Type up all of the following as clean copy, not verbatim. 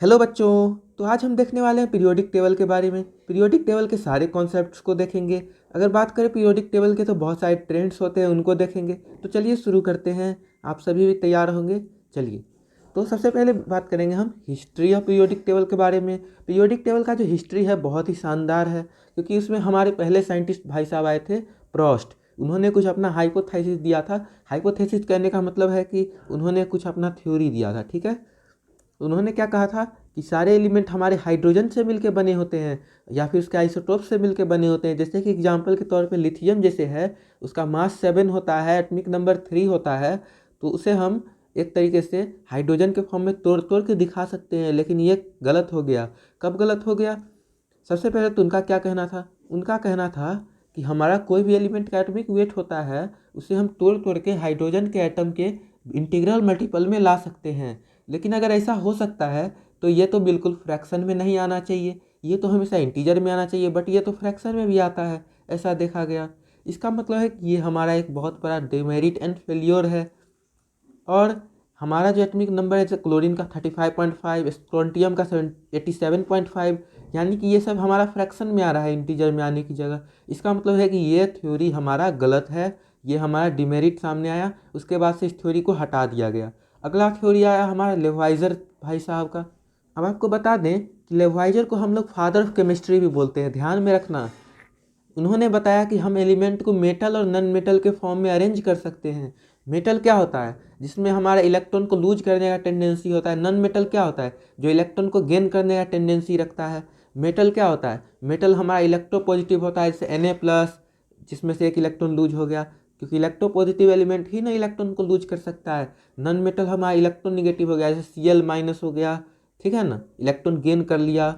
Hello बच्चों। तो आज हम देखने वाले हैं पीरियोडिक टेबल के बारे में। पीरियोडिक टेबल के सारे कॉन्सेप्ट्स को देखेंगे। अगर बात करें पीरियोडिक टेबल के तो बहुत सारे ट्रेंड्स होते हैं, उनको देखेंगे। तो चलिए शुरू करते हैं। आप सभी भी तैयार होंगे। चलिए, तो सबसे पहले बात करेंगे हम हिस्ट्री ऑफ पीरियोडिक टेबल के बारे में। पीरियोडिक टेबल का जो हिस्ट्री है बहुत ही शानदार है, क्योंकि उसमें हमारे पहले साइंटिस्ट भाई साहब आए थे, प्रोस्ट। उन्होंने कुछ अपना हाइपोथेसिस दिया था। हाइपोथेसिस कहने का मतलब है कि उन्होंने कुछ अपना थ्योरी दिया था, ठीक है। उन्होंने क्या कहा था कि सारे एलिमेंट हमारे हाइड्रोजन से मिलके बने होते हैं या फिर उसके आइसोटोप से मिलके बने होते हैं। जैसे कि एग्जांपल के तौर पे लिथियम जैसे है, उसका मास 7 होता है, एटॉमिक नंबर 3 होता है। तो उसे हम एक तरीके से हाइड्रोजन के फॉर्म में तोड़ तोड़ के दिखा सकते हैं, लेकिन ये गलत हो गया। कब गलत हो गया? सबसे पहले तो उनका क्या कहना था? उनका कहना था कि हमारा कोई भी एलिमेंट का एटॉमिक वेट होता है, उसे हम तोड़ तोड़ के हाइड्रोजन के एटम के इंटीग्रल मल्टीपल में ला सकते हैं। लेकिन अगर ऐसा हो सकता है तो ये तो बिल्कुल फ्रैक्शन में नहीं आना चाहिए, ये तो हमेशा इंटीजर में आना चाहिए। बट ये तो फ्रैक्शन में भी आता है, ऐसा देखा गया। इसका मतलब है कि ये हमारा एक बहुत बड़ा डिमेरिट एंड फेल्योर है। और हमारा जो एटॉमिक नंबर है, जैसे क्लोरीन का 35.5, स्ट्रोंटियम का 87.5, यानी कि ये सब हमारा फ्रैक्शन में आ रहा है इंटीजर में आने की जगह। इसका मतलब है कि ये थ्योरी हमारा गलत है, ये हमारा डिमेरिट सामने आया। उसके बाद से इस थ्योरी को हटा दिया गया। अगला थ्योरी आया हमारा लेवाइजर भाई साहब का। अब आपको बता दें कि लेवाइजर को हम लोग फादर ऑफ केमिस्ट्री भी बोलते हैं, ध्यान में रखना। उन्होंने बताया कि हम एलिमेंट को मेटल और नॉन मेटल के फॉर्म में अरेंज कर सकते हैं। मेटल क्या होता है? जिसमें हमारा इलेक्ट्रॉन को लूज करने का टेंडेंसी होता है। नॉन मेटल क्या होता है? जो इलेक्ट्रॉन को गेन करने का टेंडेंसी रखता है। मेटल क्या होता है? मेटल हमारा इलेक्ट्रोपॉजिटिव होता है, जैसे Na+, जिसमें से एक इलेक्ट्रॉन लूज हो गया, क्योंकि इलेक्ट्रोपॉजिटिव एलिमेंट ही ना इलेक्ट्रॉन को लूज कर सकता है। नॉन मेटल हमारा इलेक्ट्रॉन निगेटिव हो गया, जैसे Cl- हो गया, ठीक है ना, इलेक्ट्रॉन गेन कर लिया।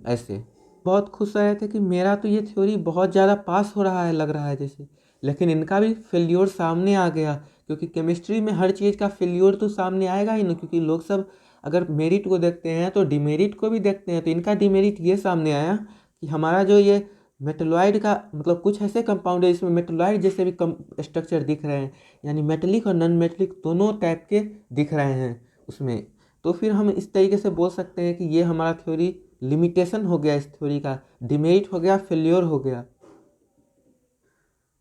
ऐसे बहुत खुश रहे थे कि मेरा तो ये थ्योरी बहुत ज़्यादा पास हो रहा है, लग रहा है जैसे। लेकिन इनका भी फेल्योर सामने आ गया, क्योंकि केमिस्ट्री में हर चीज़ का फेल्योर तो सामने आएगा ही ना। क्योंकि लोग सब अगर मेरिट को देखते हैं तो डिमेरिट को भी देखते हैं। तो इनका डिमेरिट ये सामने आया कि हमारा जो ये मेटलॉइड का मतलब कुछ ऐसे कंपाउंड है इसमें मेटलॉइड जैसे भी कम स्ट्रक्चर दिख रहे हैं, यानी मेटलिक और नॉन मेटलिक दोनों टाइप के दिख रहे हैं उसमें। तो फिर हम इस तरीके से बोल सकते हैं कि ये हमारा थ्योरी लिमिटेशन हो गया, इस थ्योरी का डिमेरिट हो गया, फेल्योर हो गया।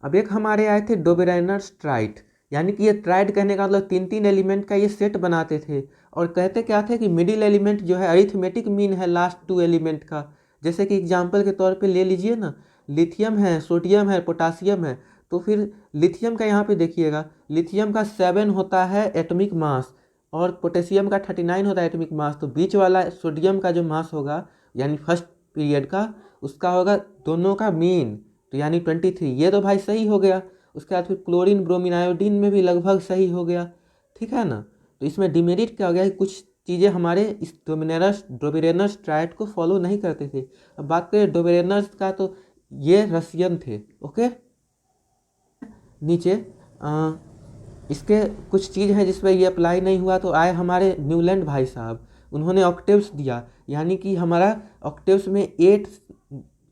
अब एक हमारे आए थे डोबेरेनर्स ट्राइड, यानी कि ये ट्राइड कहने का मतलब 3-3 एलिमेंट का ये सेट बनाते थे। और कहते क्या थे कि मिडिल एलिमेंट जो है अरिथमेटिक मीन है लास्ट 2 एलिमेंट का। जैसे कि एग्जांपल के तौर पे ले लीजिए ना, लिथियम है, सोडियम है, पोटासियम है। तो फिर लिथियम का यहाँ पे देखिएगा, लिथियम का 7 होता है एटॉमिक मास और पोटेशियम का 39 होता है एटॉमिक मास। तो बीच वाला सोडियम का जो मास होगा, यानी फर्स्ट पीरियड का, उसका होगा दोनों का मीन, तो यानी 23। ये तो भाई सही हो गया। उसके बाद फिर क्लोरीन ब्रोमीन आयोडीन में भी लगभग सही हो गया, ठीक है ना। तो इसमें डिमेरिट क्या हो गया कि कुछ चीज़ें हमारे इस डोबेरेनर्स ट्राइड को फॉलो नहीं करते थे। अब बात करें डोबेरेनर्स का, तो ये रसियन थे, ओके। नीचे आ, इसके कुछ चीज़ हैं जिस पर ये अप्लाई नहीं हुआ। तो आए हमारे न्यूलैंड भाई साहब, उन्होंने ऑक्टेव्स दिया, यानी कि हमारा ऑक्टेव्स में 8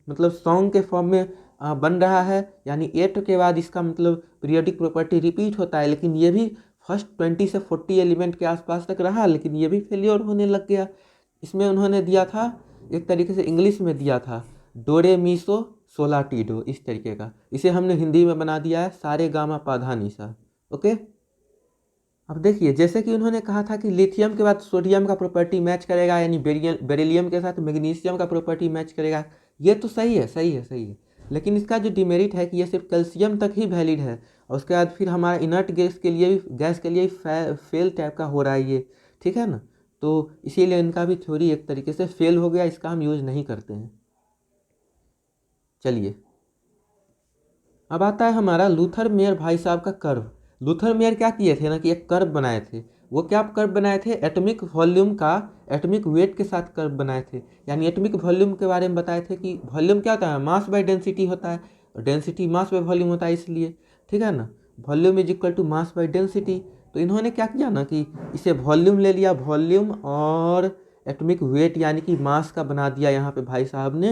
मतलब सॉन्ग के फॉर्म में बन रहा है। यानी 8 के बाद इसका मतलब पीरियोडिक प्रॉपर्टी रिपीट होता है। लेकिन ये भी फर्स्ट 20 से 40 एलिमेंट के आसपास तक रहा, लेकिन ये भी फेलियर होने लग गया। इसमें उन्होंने दिया था एक तरीके से, इंग्लिश में दिया था डोरे मीसो सोलाटीडो, इस तरीके का। इसे हमने हिंदी में बना दिया है सारे गामा पाधा निसा, ओके। अब देखिए, जैसे कि उन्होंने कहा था कि लिथियम के बाद सोडियम का प्रॉपर्टी मैच करेगा, यानी बेरिलियम के साथ मैग्नीशियम का प्रॉपर्टी मैच करेगा। ये तो सही है, सही है, सही है। लेकिन इसका जो डिमेरिट है कि ये सिर्फ कैल्शियम तक ही वैलिड है। और उसके बाद फिर हमारा इनर्ट गैस के लिए भी फेल टाइप का हो रहा है ये, ठीक है ना। तो इसीलिए इनका भी थ्योरी एक तरीके से फेल हो गया, इसका हम यूज़ नहीं करते हैं। चलिए, अब आता है हमारा लूथर मेयर भाई साहब का कर्व। लूथर मेयर क्या किए थे ना कि एक कर्व बनाए थे। वो क्या कर्व बनाए थे? एटॉमिक वॉल्यूम का एटॉमिक वेट के साथ कर्व बनाए थे। यानी एटॉमिक वॉल्यूम के बारे में बताए थे कि वॉल्यूम क्या होता है? मास बाय डेंसिटी होता है, और डेंसिटी मास बाय वॉल्यूम होता है, इसलिए, ठीक है ना। Volume is equal to mass by density. तो इन्होंने क्या किया ना कि इसे वॉल्यूम ले लिया, वॉल्यूम और एटॉमिक वेट यानी कि मास का बना दिया यहाँ पे भाई साहब ने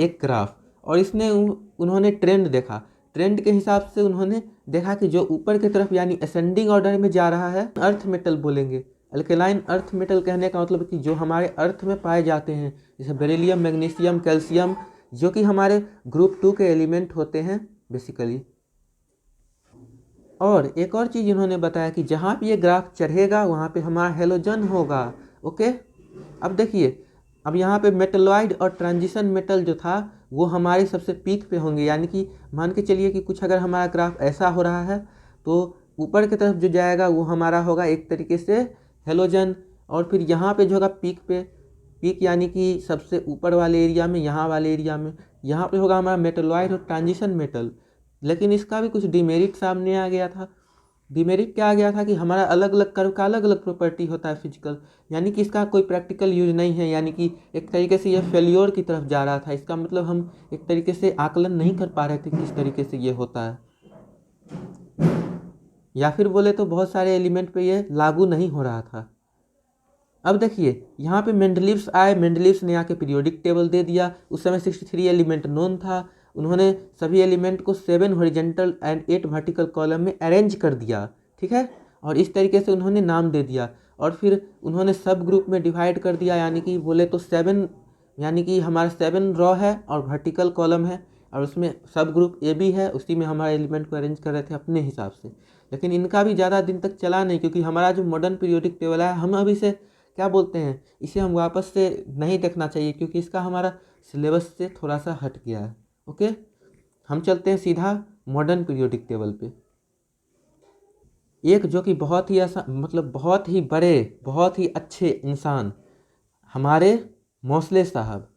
एक ग्राफ। और इसने उन्होंने ट्रेंड देखा। ट्रेंड के हिसाब से उन्होंने देखा कि जो ऊपर की तरफ यानी असेंडिंग ऑर्डर में जा रहा है, अर्थ मेटल बोलेंगे, अल्केलाइन अर्थ मेटल कहने का मतलब कि जो हमारे अर्थ में पाए जाते हैं, जैसे बेरिलियम, मैग्नीशियम, कैल्शियम, जो कि हमारे ग्रुप 2 के एलिमेंट होते हैं बेसिकली। और एक और चीज़ इन्होंने बताया कि जहाँ पे ये ग्राफ चढ़ेगा वहाँ पे हमारा हेलोजन होगा। ओके, अब देखिए, अब यहाँ पे मेटलॉइड और ट्रांजिशन मेटल जो था वो हमारे सबसे पीक पे होंगे, यानी कि मान के चलिए कि कुछ अगर हमारा ग्राफ ऐसा हो रहा है तो ऊपर की तरफ जो जाएगा वो हमारा होगा एक तरीके से हेलोजन, और फिर यहाँ पे जो होगा पीक पे, पीक यानी कि सबसे ऊपर वाले एरिया में, यहाँ वाले एरिया में, यहाँ पे होगा हमारा मेटलॉइड और ट्रांजिशन मेटल। लेकिन इसका भी कुछ डिमेरिट सामने आ गया था। डिमेरिट क्या आ गया था कि हमारा अलग अलग कर्व का अलग अलग प्रॉपर्टी होता है फिजिकल, यानी कि इसका कोई प्रैक्टिकल यूज नहीं है, यानी कि एक तरीके से ये फेल्योर की तरफ जा रहा था। इसका मतलब हम एक तरीके से आकलन नहीं कर पा रहे थे किस तरीके से ये होता है, या फिर बोले तो बहुत सारे एलिमेंट पे ये लागू नहीं हो रहा था। अब देखिए यहाँ पे मेंडलीव्स आए, मेंडलीव्स ने आके पीरियोडिक टेबल दे दिया। उस समय 63 एलिमेंट नोन था। उन्होंने सभी एलिमेंट को 7 हॉरिजेंटल एंड 8 वर्टिकल कॉलम में अरेंज कर दिया, ठीक है, और इस तरीके से उन्होंने नाम दे दिया। और फिर उन्होंने सब ग्रुप में डिवाइड कर दिया, यानी कि बोले तो 7, यानी कि हमारा 7 रॉ है और वर्टिकल कॉलम है, और उसमें सब ग्रुप ए भी है, उसी में हमारे एलिमेंट को अरेंज कर रहे थे अपने हिसाब से। लेकिन इनका भी ज़्यादा दिन तक चला नहीं, क्योंकि हमारा जो मॉडर्न पीरियोडिक टेबल है, हम अभी से क्या बोलते हैं, इसे हम वापस से नहीं देखना चाहिए, क्योंकि इसका हमारा सिलेबस से थोड़ा सा हट गया है। ओके, हम चलते हैं सीधा मॉडर्न पीरियोडिक टेबल पे। एक जो कि बहुत ही मतलब बहुत ही बड़े, बहुत ही अच्छे इंसान, हमारे मोस्ले साहब,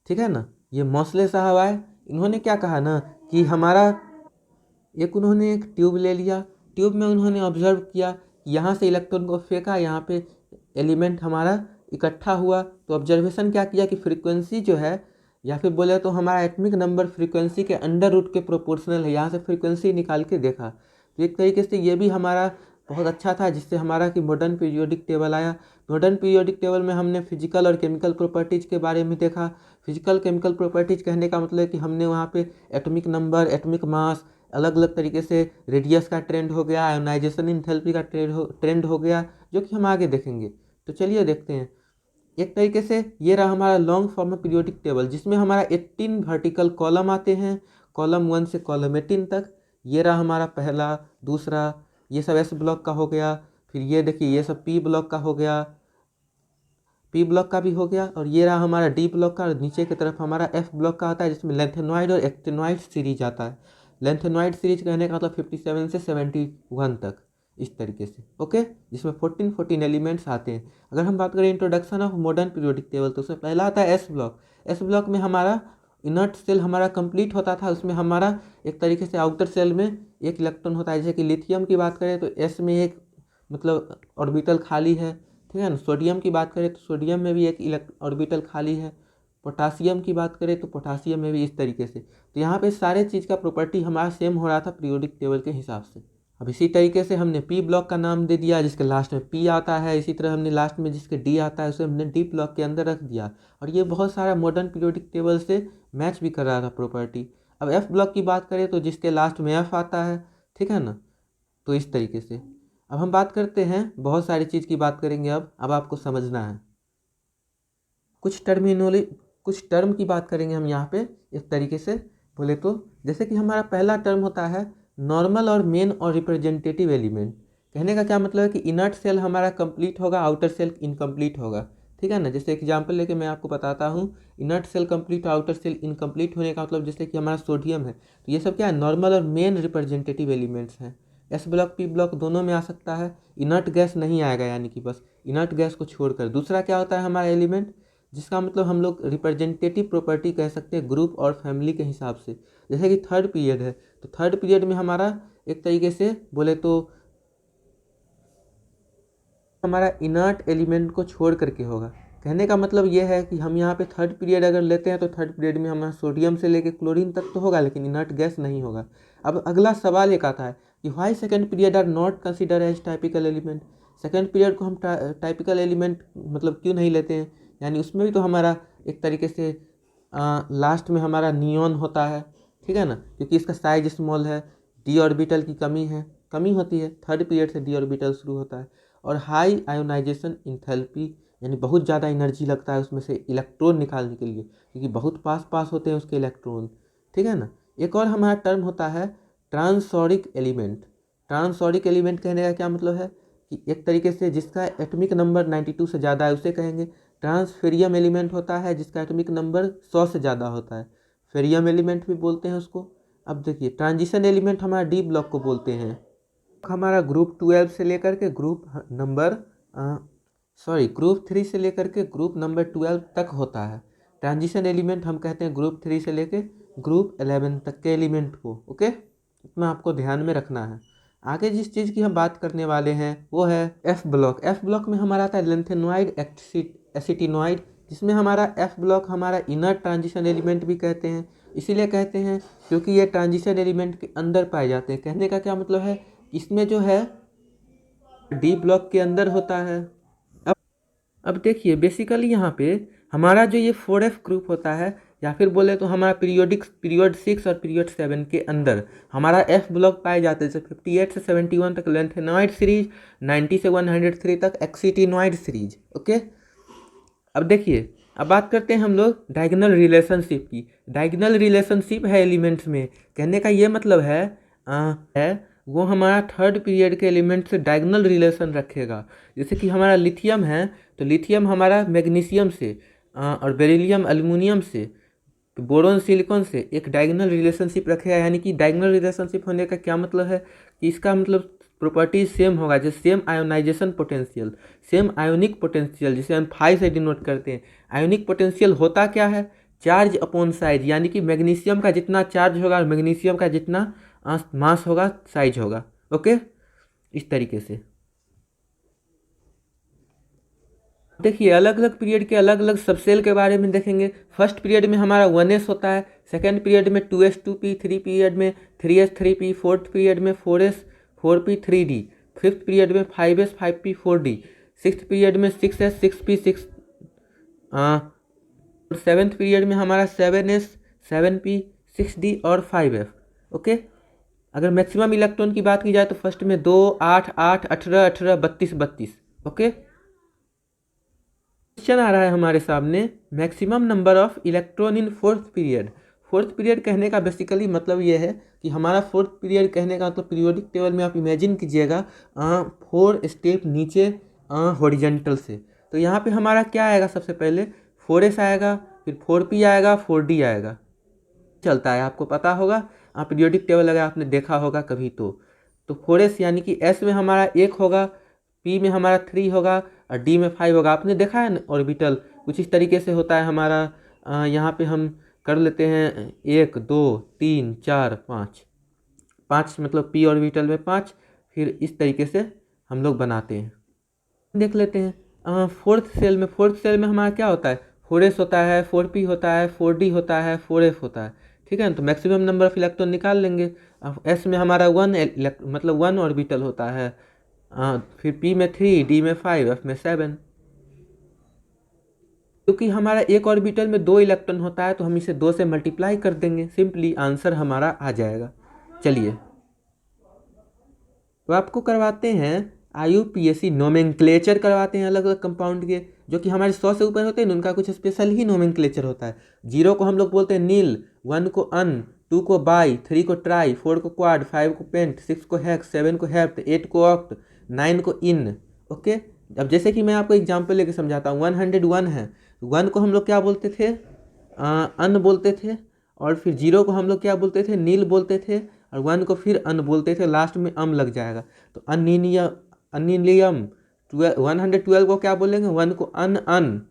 ठीक है ना, ये मोस्ले साहब आए। इन्होंने क्या कहा ना कि हमारा उन्होंने एक ट्यूब ले लिया, ट्यूब में उन्होंने ऑब्जर्व किया, यहाँ से इलेक्ट्रॉन को फेंका, यहाँ पे एलिमेंट हमारा इकट्ठा हुआ। तो ऑब्जर्वेशन क्या किया कि फ्रीक्वेंसी जो है, या फिर बोले तो हमारा एटॉमिक नंबर फ्रीक्वेंसी के अंडर रूट के प्रोपोर्शनल है, यहाँ से फ्रीक्वेंसी निकाल के देखा। तो एक तरीके से ये भी हमारा बहुत अच्छा था, जिससे हमारा कि मॉडर्न पीरियोडिक टेबल आया। मॉडर्न पीरियोडिक टेबल में हमने फिजिकल और केमिकल प्रॉपर्टीज़ के बारे में देखा। फिजिकल केमिकल प्रॉपर्टीज़ कहने का मतलब कि हमने वहाँ पे एटॉमिक नंबर, एटॉमिक मास, अलग अलग तरीके से रेडियस का ट्रेंड हो गया, आयोनाइजेशन इंथैल्पी का ट्रेंड हो गया, जो कि हम आगे देखेंगे। तो चलिए देखते हैं। एक तरीके से ये रहा हमारा लॉन्ग फॉर्म पीरियोडिक टेबल, जिसमें हमारा 18 वर्टिकल कॉलम आते हैं, कॉलम 1 से कॉलम 18 तक। ये रहा हमारा पहला, दूसरा, ये सब एस ब्लॉक का हो गया। फिर ये देखिए ये सब पी ब्लॉक का हो गया, पी ब्लॉक का भी हो गया। और ये रहा हमारा डी ब्लॉक का, और नीचे की तरफ हमारा एफ ब्लॉक का आता है, जिसमें लेंथेनॉइड और एक्टिनॉइड सीरीज आता है। लेंथेनॉइड सीरीज कहने का मतलब 57 से 71 तक, इस तरीके से। ओके, जिसमें 14 एलिमेंट्स आते हैं। अगर हम बात करें introduction of modern periodic table, तो उसमें पहला आता है एस ब्लॉक। एस ब्लॉक में हमारा इनर्ट सेल हमारा कंप्लीट होता था। उसमें हमारा एक तरीके से आउटर सेल में एक इलेक्ट्रॉन होता है, जैसे कि लिथियम की बात करें तो एस में एक मतलब ऑर्बिटल खाली है, ठीक है ना। सोडियम की बात करें तो सोडियम में भी एक ऑर्बिटल खाली है। पोटासियम की बात करें तो पोटासियम में भी इस तरीके से। तो यहाँ पे सारे चीज़ का प्रॉपर्टी हमारा सेम हो रहा था पीरियोडिक टेबल के हिसाब से। अब इसी तरीके से हमने पी ब्लॉक का नाम दे दिया, जिसके लास्ट में पी आता है। इसी तरह हमने लास्ट में जिसके डी आता है उसे हमने डी ब्लॉक के अंदर रख दिया, और ये बहुत सारा मॉडर्न पीरियोडिक टेबल से मैच भी कर रहा था प्रॉपर्टी। अब एफ ब्लॉक की बात करें तो जिसके लास्ट में एफ आता है, ठीक है ना। तो इस तरीके से अब हम बात करते हैं, बहुत सारी चीज़ की बात करेंगे। अब आपको समझना है कुछ टर्म की बात करेंगे हम यहाँ पे। इस तरीके से बोले तो जैसे कि हमारा पहला टर्म होता है नॉर्मल और मेन और रिप्रेजेंटेटिव एलिमेंट। कहने का क्या मतलब है कि इनर्ट सेल हमारा कंप्लीट होगा, आउटर सेल इनकम्प्लीट होगा, ठीक है ना। जैसे एग्जांपल लेके मैं आपको बताता हूँ, inert cell complete, outer cell incomplete होने का मतलब जैसे कि हमारा सोडियम है, तो ये सब क्या है, नॉर्मल और मेन रिप्रेजेंटेटिव एलिमेंट्स हैं। एस ब्लॉक पी ब्लॉक दोनों में आ सकता है, इनर्ट गैस नहीं आएगा, यानी कि बस इनर्ट गैस को छोड़कर। दूसरा क्या होता है हमारा एलिमेंट, जिसका मतलब हम लोग रिप्रेजेंटेटिव प्रॉपर्टी कह सकते हैं ग्रुप और फैमिली के हिसाब से। जैसे कि थर्ड पीरियड है, तो थर्ड पीरियड में हमारा एक तरीके से बोले तो हमारा इनर्ट एलिमेंट को छोड़ करके होगा। कहने का मतलब ये है कि हम यहाँ पे थर्ड पीरियड अगर लेते हैं तो थर्ड पीरियड में हमारा सोडियम से लेके क्लोरीन तक तो होगा, लेकिन इनर्ट गैस नहीं होगा। अब अगला सवाल एक आता है कि why second period are not consider as typical element. Second period को हम टाइपिकल एलिमेंट मतलब क्यों नहीं लेते हैं, यानी उसमें भी तो हमारा एक तरीके से लास्ट में हमारा नियॉन होता है, ठीक है ना, क्योंकि इसका साइज स्मॉल है, डी ऑर्बिटल की कमी होती है। थर्ड पीरियड से डी ऑर्बिटल शुरू होता है। और हाई आयोनाइजेशन इंथैल्पी, यानी बहुत ज़्यादा एनर्जी लगता है उसमें से इलेक्ट्रॉन निकालने के लिए, क्योंकि बहुत पास पास होते हैं उसके इलेक्ट्रॉन, ठीक है ना। एक और हमारा टर्म होता है ट्रांसोरिक एलिमेंट। ट्रांसोरिक एलिमेंट कहने का क्या मतलब है कि एक तरीके से जिसका एटॉमिक नंबर 92 से ज़्यादा है उसे कहेंगे। ट्रांसफेरियम एलिमेंट होता है जिसका एटॉमिक नंबर 100 से ज़्यादा होता है, फेरियम एलिमेंट भी बोलते हैं उसको। अब देखिए ट्रांजिशन एलिमेंट हमारा डी ब्लॉक को बोलते हैं। हमारा ग्रुप 12 से लेकर के ग्रुप 3 से लेकर के ग्रुप नंबर 12 तक होता है। ट्रांजिशन एलिमेंट हम कहते हैं ग्रुप 3 से लेकर ग्रुप 11 तक के एलिमेंट को। ओके, इतना आपको ध्यान में रखना है। आगे जिस चीज़ की हम बात करने वाले हैं वो है एफ ब्लॉक। एफ ब्लॉक में हमारा आता है लेंथेनॉइड एसिटिनॉइड, जिसमें हमारा एफ ब्लॉक हमारा इनर ट्रांजिशन एलिमेंट भी कहते हैं। इसीलिए कहते हैं क्योंकि ये ट्रांजिशन एलिमेंट के अंदर पाए जाते हैं। कहने का क्या मतलब है, इसमें जो है डी ब्लॉक के अंदर होता है। अब देखिए बेसिकली यहाँ पे हमारा जो ये 4f ग्रुप होता है, या फिर बोले तो हमारा पीरियड 6 और पीरियड 7 के अंदर हमारा एफ ब्लॉक पाए जाते हैं। जैसे 58 से 71 तक लेंथेनॉइड सीरीज, 90 से 103 तक एक्सिटिनॉइड सीरीज। ओके, अब देखिए अब बात करते हैं हम लोग डायगोनल रिलेशनशिप की। डायगोनल रिलेशनशिप है एलिमेंट्स में, कहने का ये मतलब है वो हमारा थर्ड पीरियड के एलिमेंट से डायगोनल रिलेशन रखेगा। जैसे कि हमारा लिथियम है तो लिथियम हमारा मैग्नीशियम से और बेरिलियम एल्युमिनियम से, बोरोन सिलिकॉन से एक डायगोनल रिलेशनशिप रखेगा। यानी कि डायगोनल रिलेशनशिप होने का क्या मतलब है कि इसका मतलब प्रॉपर्टीज सेम होगा, जैसे same ionization potential, same ionic potential, जिसे हम फाई से डिनोट करते हैं। आयोनिक पोटेंशियल होता क्या है, चार्ज अपॉन साइज, यानी कि मैग्नीशियम का जितना चार्ज होगा और मैग्नीशियम का जितना मास होगा साइज होगा। ओके, इस तरीके से देखिए अलग अलग पीरियड के अलग अलग सबसेल के बारे में देखेंगे। फर्स्ट पीरियड में हमारा 1s होता है, सेकेंड पीरियड में 2s2p, थ्री पीरियड में 3s3p, फोर्थ पीरियड में 4s 4p 3d, fifth period में 5s 5p 4d, sixth period में 6s 6p 6, सेवेंथ पीरियड में हमारा 7s 7p 6d और 5f। ओके, अगर मैक्सिमम इलेक्ट्रॉन की बात की जाए तो फर्स्ट में 2 8 8 18 18 32 32। ओके, क्वेश्चन आ रहा है हमारे सामने maximum number of electron in fourth period. Fourth period कहने का बेसिकली मतलब ये है कि हमारा फोर्थ पीरियड कहने का मतलब पीरियोडिक टेबल में आप इमेजिन कीजिएगा 4 स्टेप नीचे हॉरिजेंटल से। तो यहाँ पे हमारा क्या आएगा, सबसे पहले 4s आएगा, फिर 4p आएगा, 4d आएगा, चलता है आपको पता होगा। पीरियोडिक टेबल अगर आपने देखा होगा कभी तो 4s यानी कि s में हमारा 1 होगा, p में हमारा 3 होगा और d में 5 होगा। आपने देखा है ना ऑर्बिटल कुछ इस तरीके से होता है हमारा। यहाँ पे हम कर लेते हैं 1 2 3 4 5, 5 मतलब p ऑर्बिटल में 5, फिर इस तरीके से हम लोग बनाते हैं। देख लेते हैं फोर्थ सेल में हमारा क्या होता है, 4s होता है, 4p होता है, 4d होता है, 4f होता है, ठीक है ना। तो मैक्सिमम नंबर ऑफ इलेक्ट्रॉन निकाल लेंगे। अब s में हमारा 1 मतलब 1 ऑर्बिटल होता है, फिर p में 3, d में 5, f में 7। क्योंकि हमारा एक ऑर्बिटल में 2 इलेक्ट्रॉन होता है तो हम इसे 2 से मल्टीप्लाई कर देंगे, सिंपली आंसर हमारा आ जाएगा। चलिए तो आपको करवाते हैं IUPAC नोमेनक्लेचर करवाते हैं अलग अलग कंपाउंड के, जो कि हमारे 100 से ऊपर होते हैं उनका कुछ स्पेशल ही नोमेनक्लेचर होता है। 0 को हम लोग बोलते हैं नील, 1 को अन, 2 को बाई, 3 को ट्राई, 4 को क्वाड, 5 को पेंट, 6 को हेक्स, 7 को हेप्ट, 8 को ऑक्ट, 9 को इन। ओके, अब जैसे कि मैं आपको एग्जांपल लेके समझाता हूँ। 101 है, 1 को हम लोग क्या बोलते थे, अन बोलते थे, और फिर 0 को हम लोग क्या बोलते थे, नील बोलते थे, और 1 को फिर अन बोलते थे, लास्ट में अम लग जाएगा तो अनिलियम। 112 को क्या बोलेंगे, 1 को अन,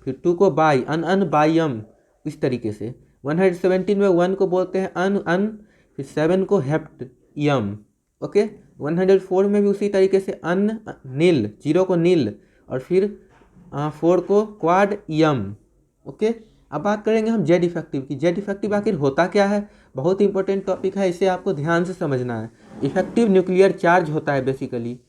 फिर 2 को बाई, अन बाइयम, इस तरीके से। 117 में 1 को बोलते हैं अन, फिर 7 को हेप्ट यम। ओके, 104 में भी उसी तरीके से अन नील, 0 को नील, और फिर 4 को क्वाड यम। ओके, अब बात करेंगे हम जेड इफेक्टिव की। जेड इफेक्टिव आखिर होता क्या है, बहुत इंपॉर्टेंट टॉपिक है, इसे आपको ध्यान से समझना है। इफेक्टिव न्यूक्लियर चार्ज होता है बेसिकली,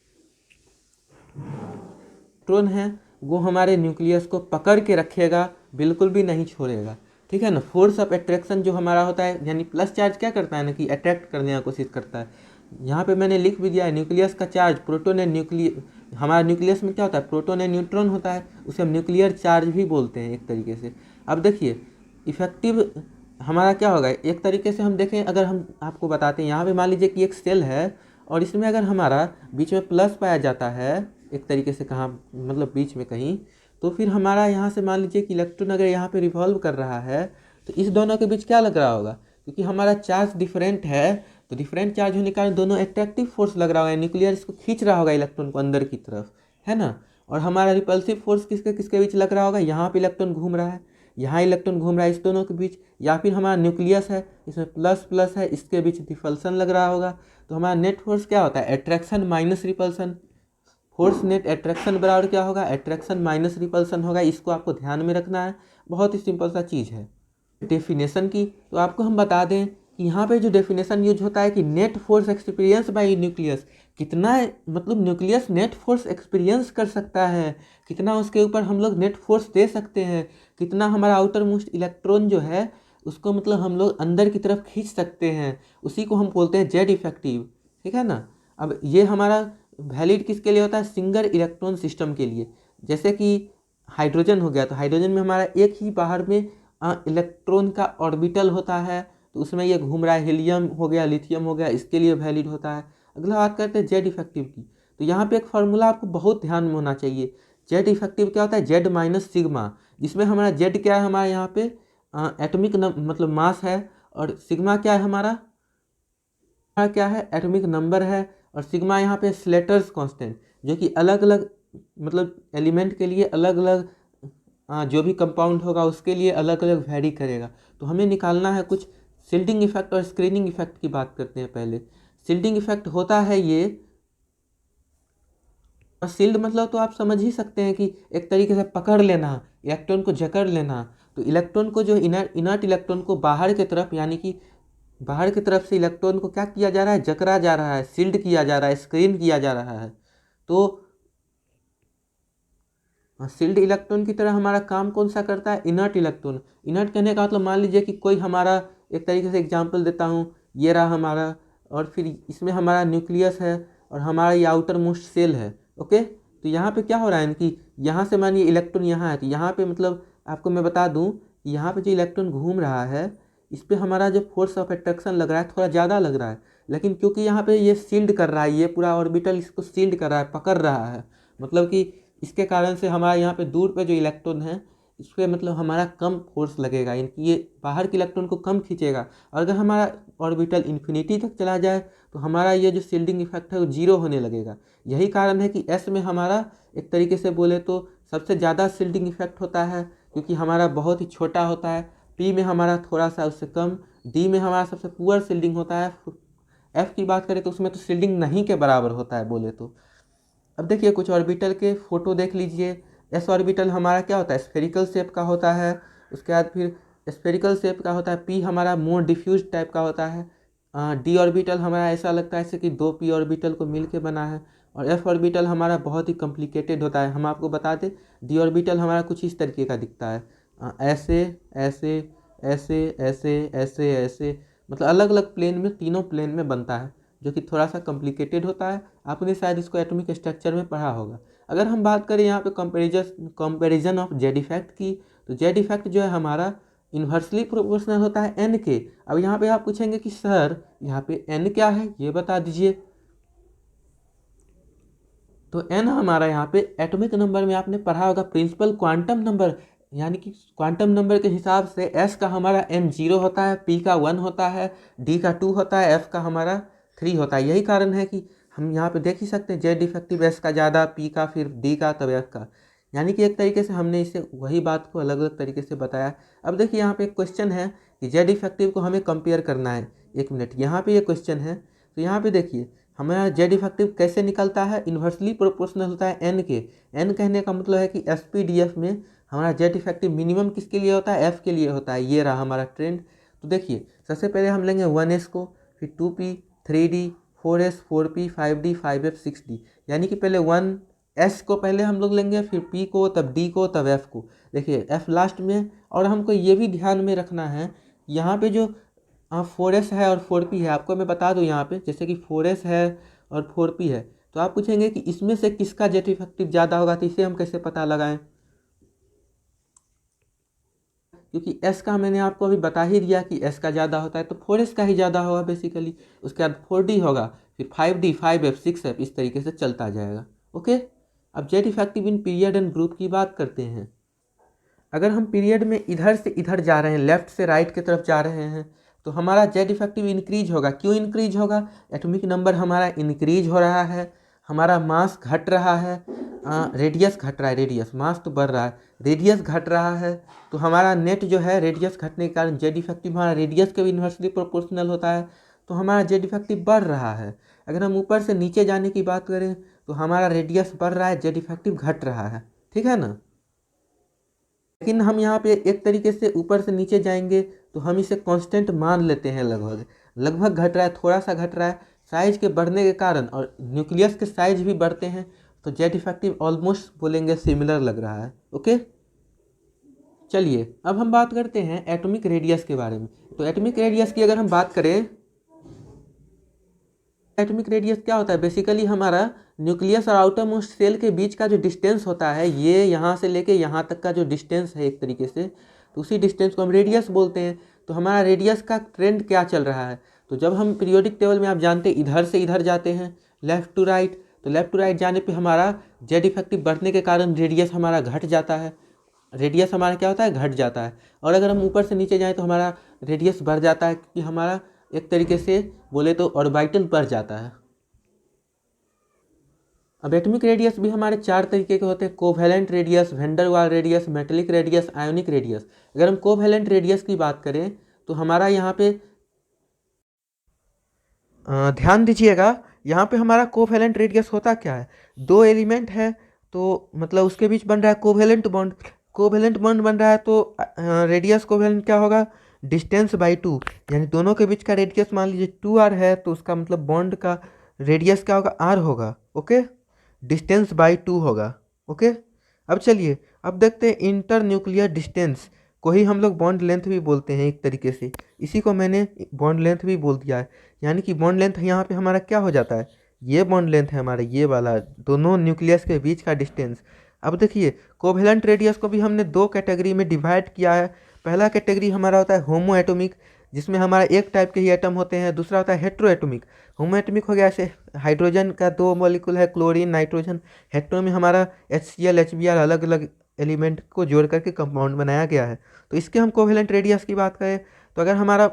इलेक्ट्रॉन है वो हमारे न्यूक्लियस को पकड़ के रखेगा, बिल्कुल भी नहीं छोड़ेगा, ठीक है ना। फोर्स ऑफ अट्रैक्शन जो हमारा होता है, यानी प्लस चार्ज क्या करता है ना कि अट्रैक्ट करने की कोशिश करता है, यहाँ पे मैंने लिख भी दिया है न्यूक्लियस का चार्ज, प्रोटॉन एंड न्यूक्लियर, हमारा न्यूक्लियस में क्या होता है, प्रोटॉन एंड न्यूट्रॉन होता है, उसे हम न्यूक्लियर चार्ज भी बोलते हैं एक तरीके से। अब देखिए इफेक्टिव हमारा क्या होगा, एक तरीके से हम देखें, अगर हम आपको बताते हैं, यहाँ पे मान लीजिए कि एक सेल है और इसमें अगर हमारा बीच में प्लस पाया जाता है एक तरीके से, कहाँ मतलब बीच में कहीं, तो फिर हमारा यहाँ से मान लीजिए कि इलेक्ट्रॉन अगर यहाँ पे रिवॉल्व कर रहा है तो इस दोनों के बीच क्या लग रहा होगा, क्योंकि हमारा चार्ज डिफरेंट है तो डिफरेंट चार्ज होने के कारण दोनों अट्रैक्टिव फोर्स लग रहा होगा, न्यूक्लियर इसको खींच रहा होगा इलेक्ट्रॉन को अंदर की तरफ, है ना। और हमारा रिपल्सिव फोर्स किसके किसके बीच लग रहा होगा, यहाँ पे इलेक्ट्रॉन घूम रहा है, यहाँ इलेक्ट्रॉन घूम रहा है, इस दोनों के बीच, या फिर हमारा न्यूक्लियस है इसमें प्लस प्लस है, इसके बीच रिपल्सन लग रहा होगा। तो हमारा नेट फोर्स क्या होता है, attraction minus repulsion, force net attraction बराबर क्या होगा, अट्रैक्शन माइनस रिपल्सन होगा। इसको आपको ध्यान में रखना है, बहुत ही सिंपल सा चीज़ है। डेफिनेशन की तो आपको हम बता दें कि यहाँ पे जो डेफिनेशन यूज होता है कि net force experience by nucleus, कितना मतलब न्यूक्लियस नेट फोर्स एक्सपीरियंस कर सकता है, कितना उसके ऊपर हम लोग नेट फोर्स दे सकते हैं, कितना हमारा आउटर मोस्ट इलेक्ट्रॉन जो है उसको मतलब हम लोग अंदर की तरफ खींच सकते हैं, उसी को हम बोलते हैं जेड इफेक्टिव, ठीक है ना। अब ये हमारा वैलिड किसके लिए होता है, सिंगल इलेक्ट्रॉन सिस्टम के लिए। जैसे कि हाइड्रोजन हो गया, तो हाइड्रोजन में हमारा एक ही बाहर में इलेक्ट्रॉन का ऑर्बिटल होता है, तो उसमें ये घूम रहा है, हीलियम हो गया, लिथियम हो गया, इसके लिए वैलिड होता है। अगला बात करते हैं जेड इफेक्टिव की, तो यहाँ पे एक फार्मूला आपको बहुत ध्यान में होना चाहिए। जेड इफेक्टिव क्या होता है, जेड माइनस सिग्मा, जिसमें हमारा जेड क्या है, हमारा यहाँ पे एटॉमिक मतलब मास है, और सिग्मा क्या है हमारा क्या है, एटॉमिक नंबर है, और सिग्मा यहाँ पे स्लेटर्स कांस्टेंट, जो कि अलग अलग मतलब एलिमेंट के लिए अलग अलग जो भी कंपाउंड होगा उसके लिए अलग अलग वैरी करेगा। तो हमें निकालना है कुछ शिल्डिंग इफेक्ट और स्क्रीनिंग इफेक्ट की बात करते हैं पहले। शिल्डिंग इफेक्ट होता है ये, और शील्ड मतलब तो आप समझ ही सकते हैं कि एक तरीके से पकड़ लेना, इलेक्ट्रॉन को जकड़ लेना। तो इलेक्ट्रॉन को जो इनर्ट इलेक्ट्रॉन को बाहर की तरफ, यानी कि बाहर की तरफ से इलेक्ट्रॉन को क्या किया जा रहा है, जकड़ा जा रहा है, शील्ड किया जा रहा है, स्क्रीन किया जा रहा है। तो शील्ड इलेक्ट्रॉन की तरह हमारा काम कौन सा करता है, इनर्ट इलेक्ट्रॉन। इनर्ट कहने का मतलब मान लीजिए कि कोई हमारा, एक तरीके से एग्जांपल देता हूँ, ये रहा हमारा, और फिर इसमें हमारा न्यूक्लियस है और हमारा ये आउटर मोस्ट सेल है, ओके। तो यहाँ पे क्या हो रहा है कि यहाँ से मानिए इलेक्ट्रॉन यहाँ है, तो यहाँ पे मतलब आपको मैं बता दूँ कि यहाँ पे जो इलेक्ट्रॉन घूम रहा है इस पर हमारा जो फोर्स ऑफ अट्रैक्शन लग रहा है थोड़ा ज़्यादा लग रहा है, लेकिन क्योंकि यहाँ पे ये शील्ड कर रहा है, ये पूरा ऑर्बिटल इसको शील्ड कर रहा है, पकड़ रहा है, मतलब कि इसके कारण से हमारा यहाँ पे दूर पे जो इलेक्ट्रॉन है इस पर मतलब हमारा कम फोर्स लगेगा, इनकी ये बाहर के इलेक्ट्रॉन को कम खींचेगा। और अगर हमारा ऑर्बिटल इन्फिनिटी तक चला जाए तो हमारा ये जो शील्डिंग इफेक्ट है वो जीरो होने लगेगा। यही कारण है कि एस में हमारा एक तरीके से बोले तो सबसे ज़्यादा शील्डिंग इफेक्ट होता है, क्योंकि हमारा बहुत ही छोटा होता है। पी में हमारा थोड़ा सा उससे कम, डी में हमारा सबसे पुअर शील्डिंग होता है, एफ की बात करें तो उसमें तो शील्डिंग नहीं के बराबर होता है बोले तो। अब देखिए कुछ ऑर्बिटल के फोटो देख लीजिए। एस ऑर्बिटल हमारा क्या होता है, स्फेरिकल शेप का होता है। उसके बाद फिर स्फेरिकल शेप का होता है। पी हमारा मोर डिफ्यूज टाइप का होता है। डी ऑर्बिटल हमारा ऐसा लगता है जैसे कि दो पी ऑर्बिटल को मिल के बना है। और एफ ऑर्बिटल हमारा बहुत ही कॉम्प्लिकेटेड होता है। हम आपको बता दें डी ऑर्बिटल हमारा कुछ इस तरीके का दिखता है, ऐसे ऐसे ऐसे ऐसे ऐसे ऐसे, मतलब अलग अलग प्लेन में, तीनों प्लेन में बनता है, जो कि थोड़ा सा कॉम्प्लिकेटेड होता है। आपने शायद इसको एटॉमिक स्ट्रक्चर में पढ़ा होगा। अगर हम बात करें यहाँ पे कंपैरिजन ऑफ जेड इफेक्ट की, तो जेड इफेक्ट जो है हमारा इन्वर्सली प्रोपोर्शनल होता है एन के। अब यहाँ पे आप पूछेंगे कि सर यहाँ पे एन क्या है, ये बता दीजिए। तो एन हमारा यहाँ पे एटॉमिक नंबर में आपने पढ़ा होगा प्रिंसिपल क्वांटम नंबर, यानी कि क्वांटम नंबर के हिसाब से एस का हमारा एन 0 होता है, पी का 1 होता है, डी का 2 होता है, एफ का हमारा 3 होता है। यही कारण है कि हम यहाँ पे देख ही सकते हैं जेड इफेक्टिव एस का ज़्यादा, पी का, फिर डी का, तब एफ का। यानी कि एक तरीके से हमने इसे वही बात को अलग अलग तरीके से बताया। अब देखिए यहाँ पे एक क्वेश्चन है कि जेड इफेक्टिव को हमें कंपेयर करना है। एक मिनट, यहाँ पे ये क्वेश्चन है, तो यहाँ पे देखिए हमारा जेड इफेक्टिव कैसे निकलता है, इन्वर्सली प्रोपोर्शनल होता है एन के। एन कहने का मतलब है कि एस पी डी एफ में हमारा जेड इफेक्टिव मिनिमम किसके लिए होता है, एफ के लिए होता है। ये रहा हमारा ट्रेंड। तो देखिए सबसे पहले हम लेंगे 1s को, फिर 2p, 3d, 4s, 4p, 5d, 5f, 6d, यानी कि पहले 1s को पहले हम लोग लेंगे, फिर p को, तब d को, तब f को। देखिए f लास्ट में। और हमको ये भी ध्यान में रखना है यहाँ पे जो 4s है और 4p है। आपको मैं बता दूं यहाँ पे, जैसे कि 4s है और 4p है, तो आप पूछेंगे कि इसमें से किसका जेट इफेक्टिव ज़्यादा होगा, तो इसे हम कैसे पता लगाएं? क्योंकि s का मैंने आपको अभी बता ही दिया कि s का ज़्यादा होता है, तो 4s का ही ज़्यादा होगा बेसिकली। उसके बाद 4d होगा, फिर 5d, 5f, 6f, इस तरीके से चलता जाएगा। ओके, अब jet effective in period and group की बात करते हैं। अगर हम पीरियड में इधर से इधर जा रहे हैं, लेफ्ट से राइट की तरफ जा रहे हैं, तो हमारा जेड इफेक्टिव इंक्रीज होगा। क्यों इंक्रीज होगा? एटॉमिक नंबर हमारा इंक्रीज हो रहा है, हमारा मास घट रहा है, रेडियस घट रहा है, रेडियस, मास तो बढ़ रहा है, रेडियस घट रहा है, तो हमारा नेट जो है रेडियस घटने के कारण जेड इफेक्टिव हमारा रेडियस के भी इन्वर्सली प्रोपोर्शनल होता है, तो हमारा जेड इफेक्टिव बढ़ रहा है। अगर हम ऊपर से नीचे जाने की बात करें तो हमारा रेडियस बढ़ रहा है, जेड इफेक्टिव घट रहा है। ठीक है ना? लेकिन हम यहाँ पे एक तरीके से ऊपर से नीचे जाएंगे तो हम इसे कांस्टेंट मान लेते हैं, लगभग लगभग घट रहा है, थोड़ा सा घट रहा है, साइज के बढ़ने के कारण, और न्यूक्लियस के साइज भी बढ़ते हैं, तो जेट इफेक्टिव ऑलमोस्ट बोलेंगे सिमिलर लग रहा है। ओके, चलिए अब हम बात करते हैं एटॉमिक रेडियस के बारे में। तो एटॉमिक रेडियस की अगर हम बात करें, एटॉमिक रेडियस क्या होता है? बेसिकली हमारा न्यूक्लियस और आउटर मोस्ट सेल के बीच का जो डिस्टेंस होता है, ये यहाँ से लेके यहाँ तक का जो डिस्टेंस है एक तरीके से, तो उसी डिस्टेंस को हम रेडियस बोलते हैं। तो हमारा रेडियस का ट्रेंड क्या चल रहा है? तो जब हम पीरियोडिक टेबल में, आप जानते हैं, इधर से इधर जाते हैं, लेफ्ट टू राइट, तो लेफ्ट टू राइट जाने पर हमारा जेड इफेक्टिव बढ़ने के कारण रेडियस हमारा घट जाता है, रेडियस हमारा क्या होता है? घट जाता है। और अगर हम ऊपर से नीचे जाएँ तो हमारा रेडियस बढ़ जाता है, क्योंकि हमारा एक तरीके से बोले तो ऑर्बिटल बढ़ जाता है। अब एटॉमिक रेडियस भी हमारे 4 तरीके के होते हैं: कोवैलेंट रेडियस, वैन डर वाल radius, metallic radius, ionic radius. अगर हम कोवैलेंट रेडियस की बात करें तो हमारा यहाँ पे ध्यान दीजिएगा, यहाँ पे हमारा कोवैलेंट रेडियस होता क्या है? दो एलिमेंट है तो मतलब उसके बीच बन रहा है कोवैलेंट बॉन्ड, कोवैलेंट बॉन्ड बन रहा है, तो रेडियस कोवैलेंट क्या होगा? डिस्टेंस बाई 2, यानी दोनों के बीच का रेडियस मान लीजिए 2r है, तो उसका मतलब बॉन्ड का रेडियस क्या होगा? r होगा। ओके, डिस्टेंस बाई 2 होगा। ओके, अब चलिए अब देखते हैं इंटर न्यूक्लियर डिस्टेंस को ही हम लोग बॉन्ड लेंथ भी बोलते हैं एक तरीके से, इसी को मैंने बॉन्ड लेंथ भी बोल दिया है। यानी कि बॉन्ड लेंथ यहाँ पे हमारा क्या हो जाता है? ये बॉन्ड लेंथ है हमारा, ये वाला दोनों न्यूक्लियस के बीच का डिस्टेंस। अब देखिए, कोवैलेंट रेडियस को भी हमने दो कैटेगरी में डिवाइड किया है। पहला कैटेगरी हमारा होता है होमो एटॉमिक, जिसमें हमारा एक टाइप के ही एटम होते हैं। दूसरा होता है हेट्रो एटॉमिक। होमो एटॉमिक हो गया, ऐसे हाइड्रोजन का दो मॉलिक्यूल है, क्लोरीन, नाइट्रोजन। हेट्रो में हमारा HCl, HBr अलग अलग एलिमेंट को जोड़ करके कंपाउंड बनाया गया है। तो इसके हम कोवैलेंट रेडियस की बात करें तो अगर हमारा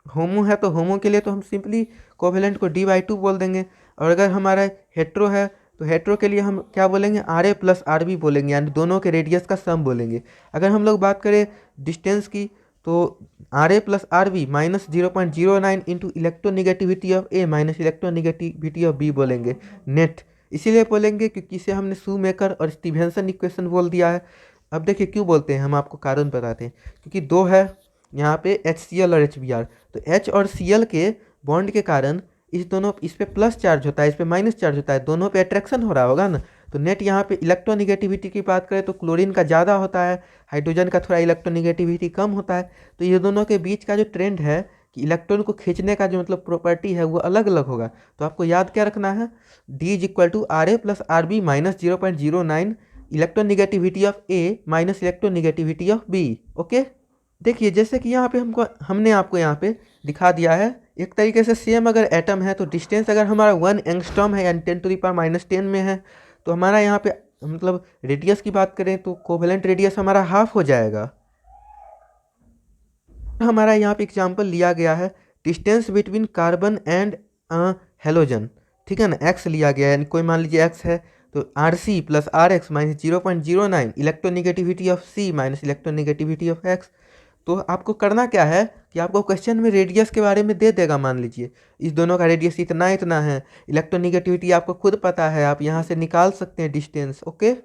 होमो है तो होमो के लिए तो हम सिंपली कोवैलेंट को d/2 बोल देंगे, और अगर हमारा हेट्रो है तो हेट्रो के लिए हम क्या बोलेंगे? RA प्लस RB बोलेंगे, यानी दोनों के रेडियस का सम बोलेंगे। अगर हम लोग बात करें डिस्टेंस की तो RA plus RB minus 0.09 into electronegativity of A minus electronegativity of B बोलेंगे, नेट। इसीलिए बोलेंगे क्योंकि इसे हमने शूमेकर और स्टीवेंसन इक्वेशन बोल दिया है। अब देखिए क्यों बोलते हैं, हम आपको कारण बताते हैं। क्योंकि दो है यहाँ पे HCl और HBr, तो H और Cl के बॉन्ड के कारण इस पे प्लस चार्ज होता है, इस पे माइनस चार्ज होता है, दोनों पे अट्रैक्शन हो रहा होगा ना। तो नेट यहाँ पे इलेक्ट्रोनिगेटिविटी की बात करें तो क्लोरीन का ज़्यादा होता है, हाइड्रोजन का थोड़ा इलेक्ट्रोनिगेटिविटी कम होता है। तो ये दोनों के बीच का जो ट्रेंड है कि इलेक्ट्रॉन को खींचने का जो मतलब प्रॉपर्टी है वो अलग अलग होगा। तो आपको याद क्या रखना है? D=RA plus RB minus 0.09 electronegativity of A minus electronegativity of B। Okay, देखिए जैसे कि यहाँ पे हमने आपको यहाँ पे दिखा दिया है, एक तरीके से सेम अगर एटम है तो डिस्टेंस अगर हमारा 1 एंगस्ट्रॉम है यानी 10⁻⁻10 में है, तो हमारा यहाँ पे मतलब रेडियस की बात करें तो कोवैलेंट रेडियस हमारा हाफ हो जाएगा। हमारा यहाँ पे एग्जांपल लिया गया है distance between carbon and halogen, ठीक है ना, x लिया गया है, यानी कोई मान लीजिए x है तो RC plus RX minus 0.09 electronegativity of C minus electronegativity of x। तो आपको करना क्या है कि आपको क्वेश्चन में रेडियस के बारे में दे देगा, मान लीजिए इस दोनों का रेडियस इतना इतना है, इलेक्ट्रोनिगेटिविटी आपको खुद पता है, आप यहाँ से निकाल सकते हैं डिस्टेंस। ओके,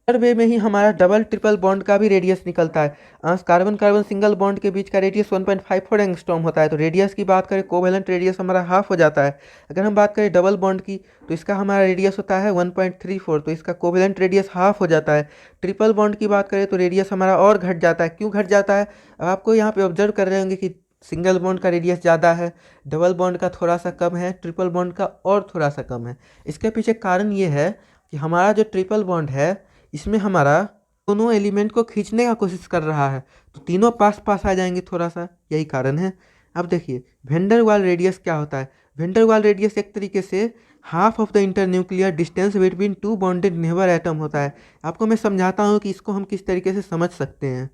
हर वे में ही हमारा डबल ट्रिपल बॉन्ड का भी रेडियस निकलता है। कार्बन कार्बन सिंगल बॉन्ड के बीच का रेडियस 1.54 एंगस्ट्रॉम होता है, तो रेडियस की बात करें कोवैलेंट रेडियस हमारा हाफ हो जाता है। अगर हम बात करें डबल बॉन्ड की तो इसका हमारा रेडियस होता है 1.34, तो इसका कोवैलेंट रेडियस हाफ हो जाता है। ट्रिपल बॉन्ड की बात करें तो रेडियस हमारा और घट जाता है। क्यों घट जाता है? अब आपको यहाँ पे ऑब्जर्व कर रहे होंगे कि सिंगल बॉन्ड का रेडियस ज़्यादा है, डबल बॉन्ड का थोड़ा सा कम है, ट्रिपल बॉन्ड का और थोड़ा सा कम है। इसके पीछे कारण ये है कि हमारा जो ट्रिपल बॉन्ड है इसमें हमारा दोनों एलिमेंट को खींचने का कोशिश कर रहा है, तो तीनों पास पास आ जाएंगे थोड़ा सा, यही कारण है। अब देखिए वैन डर वाल रेडियस क्या होता है। वैन डर वाल रेडियस एक तरीके से half of the internuclear distance between two bonded neighbour atom होता है। आपको मैं समझाता हूँ कि इसको हम किस तरीके से समझ सकते हैं।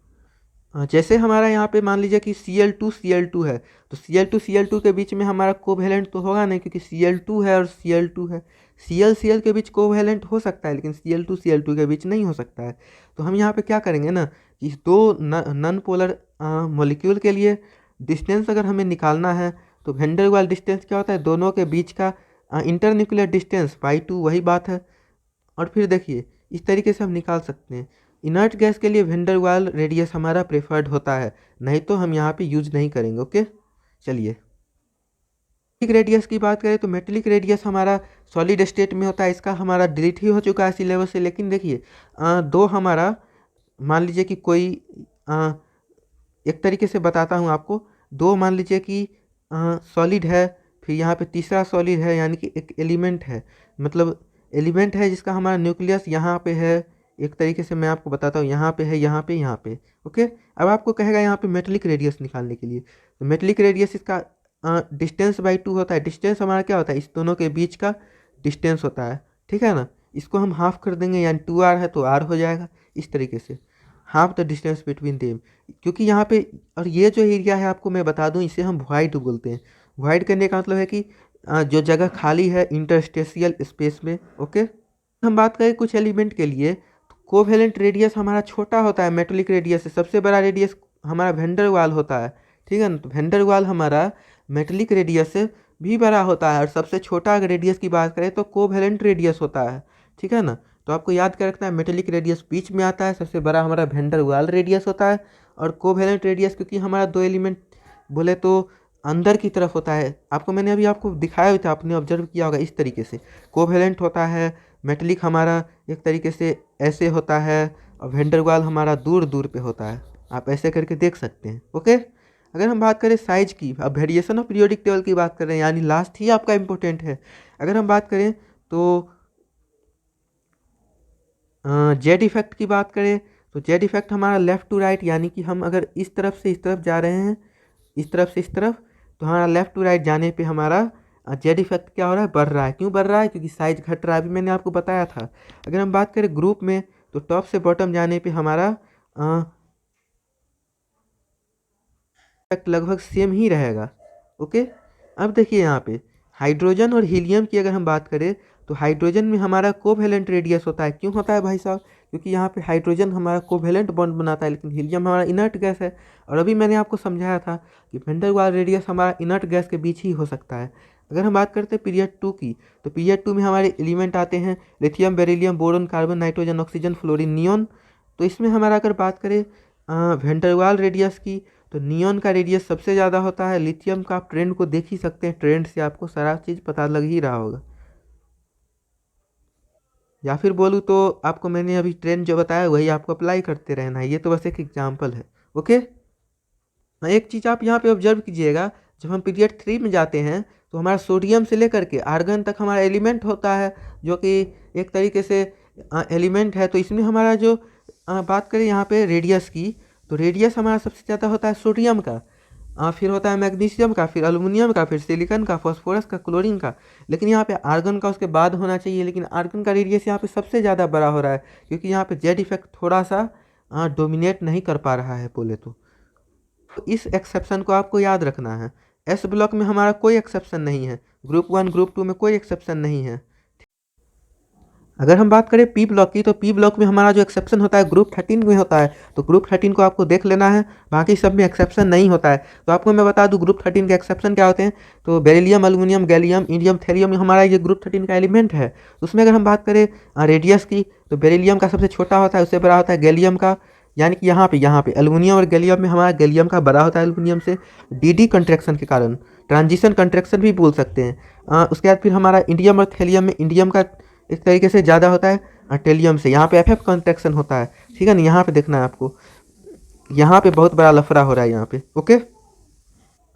जैसे हमारा यहाँ पे मान लीजिए कि Cl2 है, तो Cl2 के बीच में हमारा कोवेलेंट तो होगा नहीं, क्योंकि Cl2 है और Cl2 है। Cl के बीच कोवेलेंट हो सकता है, लेकिन Cl2 के बीच नहीं हो सकता है। तो हम यहाँ पे क्या करेंगे ना कि इस दो नॉन पोलर मॉलिक्यूल के लिए डिस्टेंस अगर हमें निकालना है, तो वैन डर वाल डिस्टेंस क्या होता है, दोनों के बीच का इंटरन्यूक्लियर डिस्टेंस /2, वही बात है। और फिर देखिए इस तरीके से हम निकाल सकते हैं। इनर्ट गैस के लिए वैन डर वाल रेडियस हमारा प्रेफर्ड होता है, नहीं तो हम यहाँ पे यूज नहीं करेंगे। ओके, चलिए मेटेलिक रेडियस की बात करें तो मेटेलिक रेडियस हमारा सॉलिड स्टेट में होता है। इसका हमारा डिलीट ही हो चुका है सिलेबस से, लेकिन देखिए दो हमारा मान लीजिए कि कोई एक तरीके से बताता हूँ आपको। दो मान लीजिए कि सॉलिड है, फिर यहाँ पे तीसरा सॉलिड है, यानी कि एक एलिमेंट है, मतलब एलिमेंट है जिसका हमारा न्यूक्लियस यहाँ पे है। एक तरीके से मैं आपको बताता हूँ, यहाँ पे है, यहाँ पे, यहाँ पे। ओके, अब आपको कहेगा यहाँ पे मेटेलिक रेडियस निकालने के लिए, तो मेटेलिक रेडियस इसका डिस्टेंस/2 होता है। डिस्टेंस हमारा क्या होता है, इस दोनों के बीच का डिस्टेंस होता है, ठीक है ना। इसको हम हाफ कर देंगे, यानी 2r है तो r हो जाएगा, इस तरीके से half the distance between them. क्योंकि यहाँ पे और ये जो एरिया है आपको मैं बता दूँ, इसे हम वॉइड बोलते हैं। वॉइड करने का मतलब है कि जो जगह खाली है इंटरस्टेशियल स्पेस में। ओके, हम बात करें कुछ एलिमेंट के लिए, तो कोवेलेंट रेडियस हमारा छोटा होता है मेटेलिक रेडियस से। सबसे बड़ा रेडियस हमारा वैन डर वाल होता है, ठीक है ना। तो वैन डर वाल हमारा मेटेलिक रेडियस से भी बड़ा होता है, और सबसे छोटा अगर रेडियस की बात करें तो कोवेलेंट रेडियस होता है, ठीक है ना। तो आपको याद कर रखना है, मेटेलिक रेडियस बीच में आता है, सबसे बड़ा हमारा वैन डर वाल रेडियस होता है। और कोवेलेंट रेडियस क्योंकि हमारा दो एलिमेंट बोले तो अंदर की तरफ होता है, आपको मैंने अभी आपको दिखाया हुआ था, आपने ऑब्जर्व किया होगा, इस तरीके से कोवेलेंट होता है। मेटेलिक हमारा एक तरीके से ऐसे होता है, और वैन डर वाल हमारा दूर दूर पे होता है। आप ऐसे करके देख सकते हैं। ओके, अगर हम बात करें साइज की, अब वेरिएशन ऑफ पीरियोडिक टेबल की बात कर रहे हैं, यानी लास्ट ही आपका इंपॉर्टेंट है। अगर हम बात करें तो जेड इफेक्ट की बात करें, तो जेड इफेक्ट हमारा लेफ़्ट टू राइट, यानी कि हम अगर इस तरफ से इस तरफ जा रहे हैं, इस तरफ से इस तरफ, तो हमारा लेफ़्ट टू राइट जाने पे हमारा जेड इफेक्ट क्या हो रहा है, बढ़ रहा है। क्यों बढ़ रहा है, क्योंकि साइज घट रहा है, अभी मैंने आपको बताया था। अगर हम बात करें ग्रुप में, तो टॉप से बॉटम जाने पे हमारा इफेक्ट लगभग सेम ही रहेगा। ओके, अब देखिए यहाँ पे हाइड्रोजन और हीलियम की अगर हम बात करें, तो हाइड्रोजन में हमारा कोवेलेंट रेडियस होता है। क्यों होता है भाई साहब, क्योंकि यहाँ पे हाइड्रोजन हमारा कोवेलेंट बॉन्ड बनाता है, लेकिन हीलियम हमारा इनर्ट गैस है। और अभी मैंने आपको समझाया था कि वैन डर वाल रेडियस हमारा इनर्ट गैस के बीच ही हो सकता है। अगर हम बात करते हैं पीरियड 2 की, तो पीरियड 2 में हमारे एलिमेंट आते हैं lithium, beryllium, boron, carbon, nitrogen, oxygen, fluorine, neon. तो इसमें हमारा अगर बात करें वैन डर वाल रेडियस की, तो नियोन का रेडियस सबसे ज़्यादा होता है। लिथियम का आप ट्रेंड को देख ही सकते हैं, ट्रेंड से आपको सारा चीज़ पता लग ही रहा होगा। या फिर बोलूँ तो आपको मैंने अभी ट्रेंड जो बताया वही आपको अप्लाई करते रहना है, ये तो बस एक एग्जाम्पल है। ओके, एक चीज़ आप यहाँ पे ऑब्जर्व कीजिएगा, जब हम पीरियड 3 में जाते हैं, तो हमारा सोडियम से लेकर के आर्गन तक हमारा एलिमेंट होता है, जो कि एक तरीके से एलिमेंट है। तो इसमें हमारा जो बात करें यहाँ पे रेडियस की, तो रेडियस हमारा सबसे ज़्यादा होता है सोडियम का, फिर होता है मैग्नीशियम का, फिर एल्युमिनियम का, फिर सिलिकॉन का, फास्फोरस का, क्लोरीन का। लेकिन यहाँ पे आर्गन का उसके बाद होना चाहिए, लेकिन आर्गन का रेडियस यहाँ पे सबसे ज़्यादा बड़ा हो रहा है, क्योंकि यहाँ पे जेड इफेक्ट थोड़ा सा डोमिनेट नहीं कर पा रहा है बोले तो। इस एक्सेप्शन को आपको याद रखना है। एस ब्लॉक में हमारा कोई एक्सेप्शन नहीं है, ग्रुप 1 ग्रुप 2 में कोई एक्सेप्शन नहीं है। अगर हम बात करें पी ब्लॉक की, तो पी ब्लॉक में हमारा जो एक्सेप्शन होता है ग्रुप 13 में होता है। तो ग्रुप 13 को आपको देख लेना है, बाकी सब में एक्सेप्शन नहीं होता है। तो आपको मैं बता दूं ग्रुप 13 के एक्सेप्शन क्या होते हैं। तो beryllium, aluminium, gallium, indium, thorium हमारा ये ग्रुप 13 का एलिमेंट है। उसमें अगर हम बात करें रेडियस की, तो बेरिलियम का सबसे छोटा होता है, उससे बड़ा होता है गैलियम का, यानी कि यहाँ पे एल्युमिनियम और गैलियम में हमारा गैलियम का बड़ा होता है एल्युमिनियम से, डी कंट्रैक्शन के कारण, ट्रांजिशन कंट्रैक्शन भी बोल सकते हैं। उसके बाद फिर हमारा इंडियम और थेलियम में इंडियम का इस तरीके से ज़्यादा होता है टेलियम से, यहाँ पे एफ कंट्रैक्शन होता है, ठीक है ना। यहाँ पे देखना है आपको, यहाँ पे बहुत बड़ा लफड़ा हो रहा है यहाँ पे। ओके,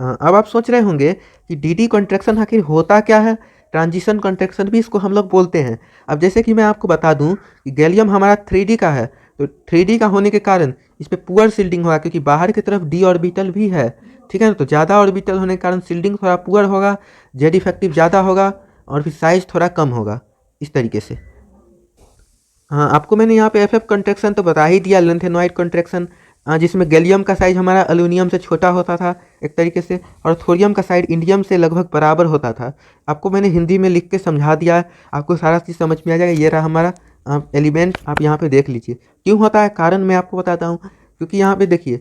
अब आप सोच रहे होंगे कि डी कॉन्ट्रैक्शन आखिर होता क्या है। ट्रांजिशन कॉन्ट्रैक्शन भी इसको हम लोग बोलते हैं। अब जैसे कि मैं आपको बता दूं कि गैलियम हमारा 3D का है, तो 3D का होने के कारण इस पर पुअर सील्डिंग होगा, क्योंकि बाहर की तरफ डी ऑर्बिटल भी है। ठीक है ना, तो ज़्यादा ऑर्बिटल होने के कारण सील्डिंग थोड़ा पुअर होगा, जेड इफेक्टिव ज़्यादा होगा, और फिर साइज थोड़ा कम होगा, इस तरीके से। हाँ, आपको मैंने यहाँ पे एफ एफ कॉन्ट्रैक्शन तो बता ही दिया, लेंथेनॉइड कॉन्ट्रैक्शन, जिसमें गैलियम का साइज हमारा एल्यूमिनियम से छोटा होता था एक तरीके से, और थोरियम का साइज इंडियम से लगभग बराबर होता था। आपको मैंने हिंदी में लिख के समझा दिया है, आपको सारा चीज़ समझ में आ जाएगा। ये रहा हमारा एलिमेंट, आप यहाँ पे देख लीजिए। क्यों होता है कारण मैं आपको बताता हूँ। क्योंकि यहाँ पे देखिए,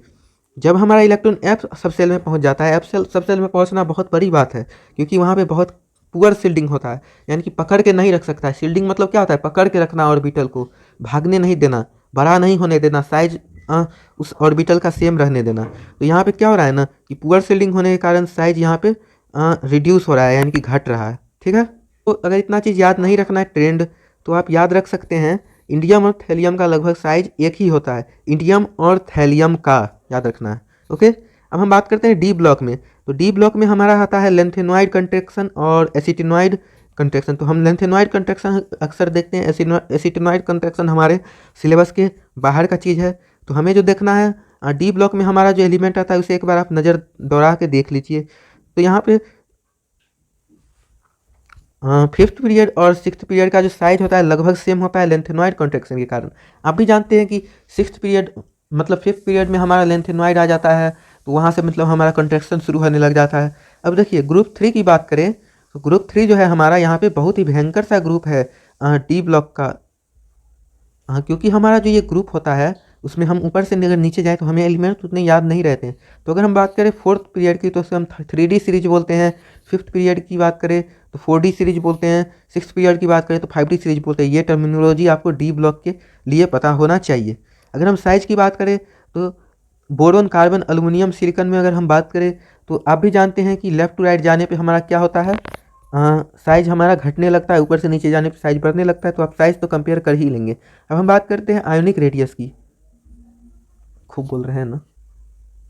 जब हमारा इलेक्ट्रॉन एफ सब सेल में पहुँच जाता है, एफ सेल सब सेल में पहुँचना बहुत बड़ी बात है, क्योंकि वहाँ पे बहुत पुअर सील्डिंग होता है, यानी कि पकड़ के नहीं रख सकता है। सील्डिंग मतलब क्या होता है, पकड़ के रखना ऑर्बिटल को, भागने नहीं देना, बड़ा नहीं होने देना, साइज उस ऑर्बिटल का सेम रहने देना। तो यहाँ पे क्या हो रहा है ना कि पुअर सील्डिंग होने के कारण साइज यहाँ पे रिड्यूस हो रहा है, यानी कि घट रहा है। ठीक है, तो अगर इतना चीज़ याद नहीं रखना है ट्रेंड, तो आप याद रख सकते हैं इंडियम और थैलियम का लगभग साइज एक ही होता है, इंडियम और थैलियम का, याद रखना है। ओके, अब हम बात करते हैं डी ब्लॉक में। तो डी ब्लॉक में हमारा आता है लेंथेनॉइड कंट्रैक्शन और एसिटिनॉइड कंट्रैक्शन। तो हम लेंथेनॉइड कंट्रैक्शन अक्सर देखते हैं, एसिटिनॉइड कंट्रैक्शन हमारे सिलेबस के बाहर का चीज़ है। तो हमें जो देखना है, डी ब्लॉक में हमारा जो एलिमेंट आता है उसे एक बार आप नज़र दौड़ा के देख लीजिए। तो यहाँ पे फिफ्थ पीरियड और सिक्स्थ पीरियड का जो साइज होता है लगभग सेम होता है लेंथेनॉइड कॉन्ट्रैक्शन के कारण। आप भी जानते हैं कि सिक्स्थ पीरियड मतलब फिफ्थ पीरियड में हमारा लेंथेनॉइड आ जाता है, तो वहाँ से मतलब हमारा कॉन्ट्रैक्शन शुरू होने लग जाता है। अब देखिए ग्रुप 3 की बात करें, तो ग्रुप 3 जो है हमारा यहाँ पे बहुत ही भयंकर सा ग्रुप है डी ब्लॉक का। हाँ, क्योंकि हमारा जो ये ग्रुप होता है उसमें हम ऊपर से अगर नीचे जाए तो हमें एलिमेंट उतने याद नहीं रहते हैं। तो अगर हम बात करें फोर्थ पीरियड की, तो उसे हम 3D सीरीज बोलते हैं। फिफ्थ पीरियड की बात करें तो 4D सीरीज बोलते हैं। सिक्स पीरियड की बात करें तो 5D सीरीज बोलते हैं। ये टर्मिनोलॉजी आपको डी ब्लॉक के लिए पता होना चाहिए। अगर हम साइज की बात करें तो बोरोन, कार्बन, अल्युमिनियम, सिलिकॉन में अगर हम बात करें तो आप भी जानते हैं कि लेफ्ट टू राइट जाने पे हमारा क्या होता है, साइज हमारा घटने लगता है, ऊपर से नीचे जाने पे साइज बढ़ने लगता है। तो आप साइज तो कंपेयर कर ही लेंगे। अब हम बात करते हैं आयोनिक रेडियस की। खूब बोल रहे हैं ना,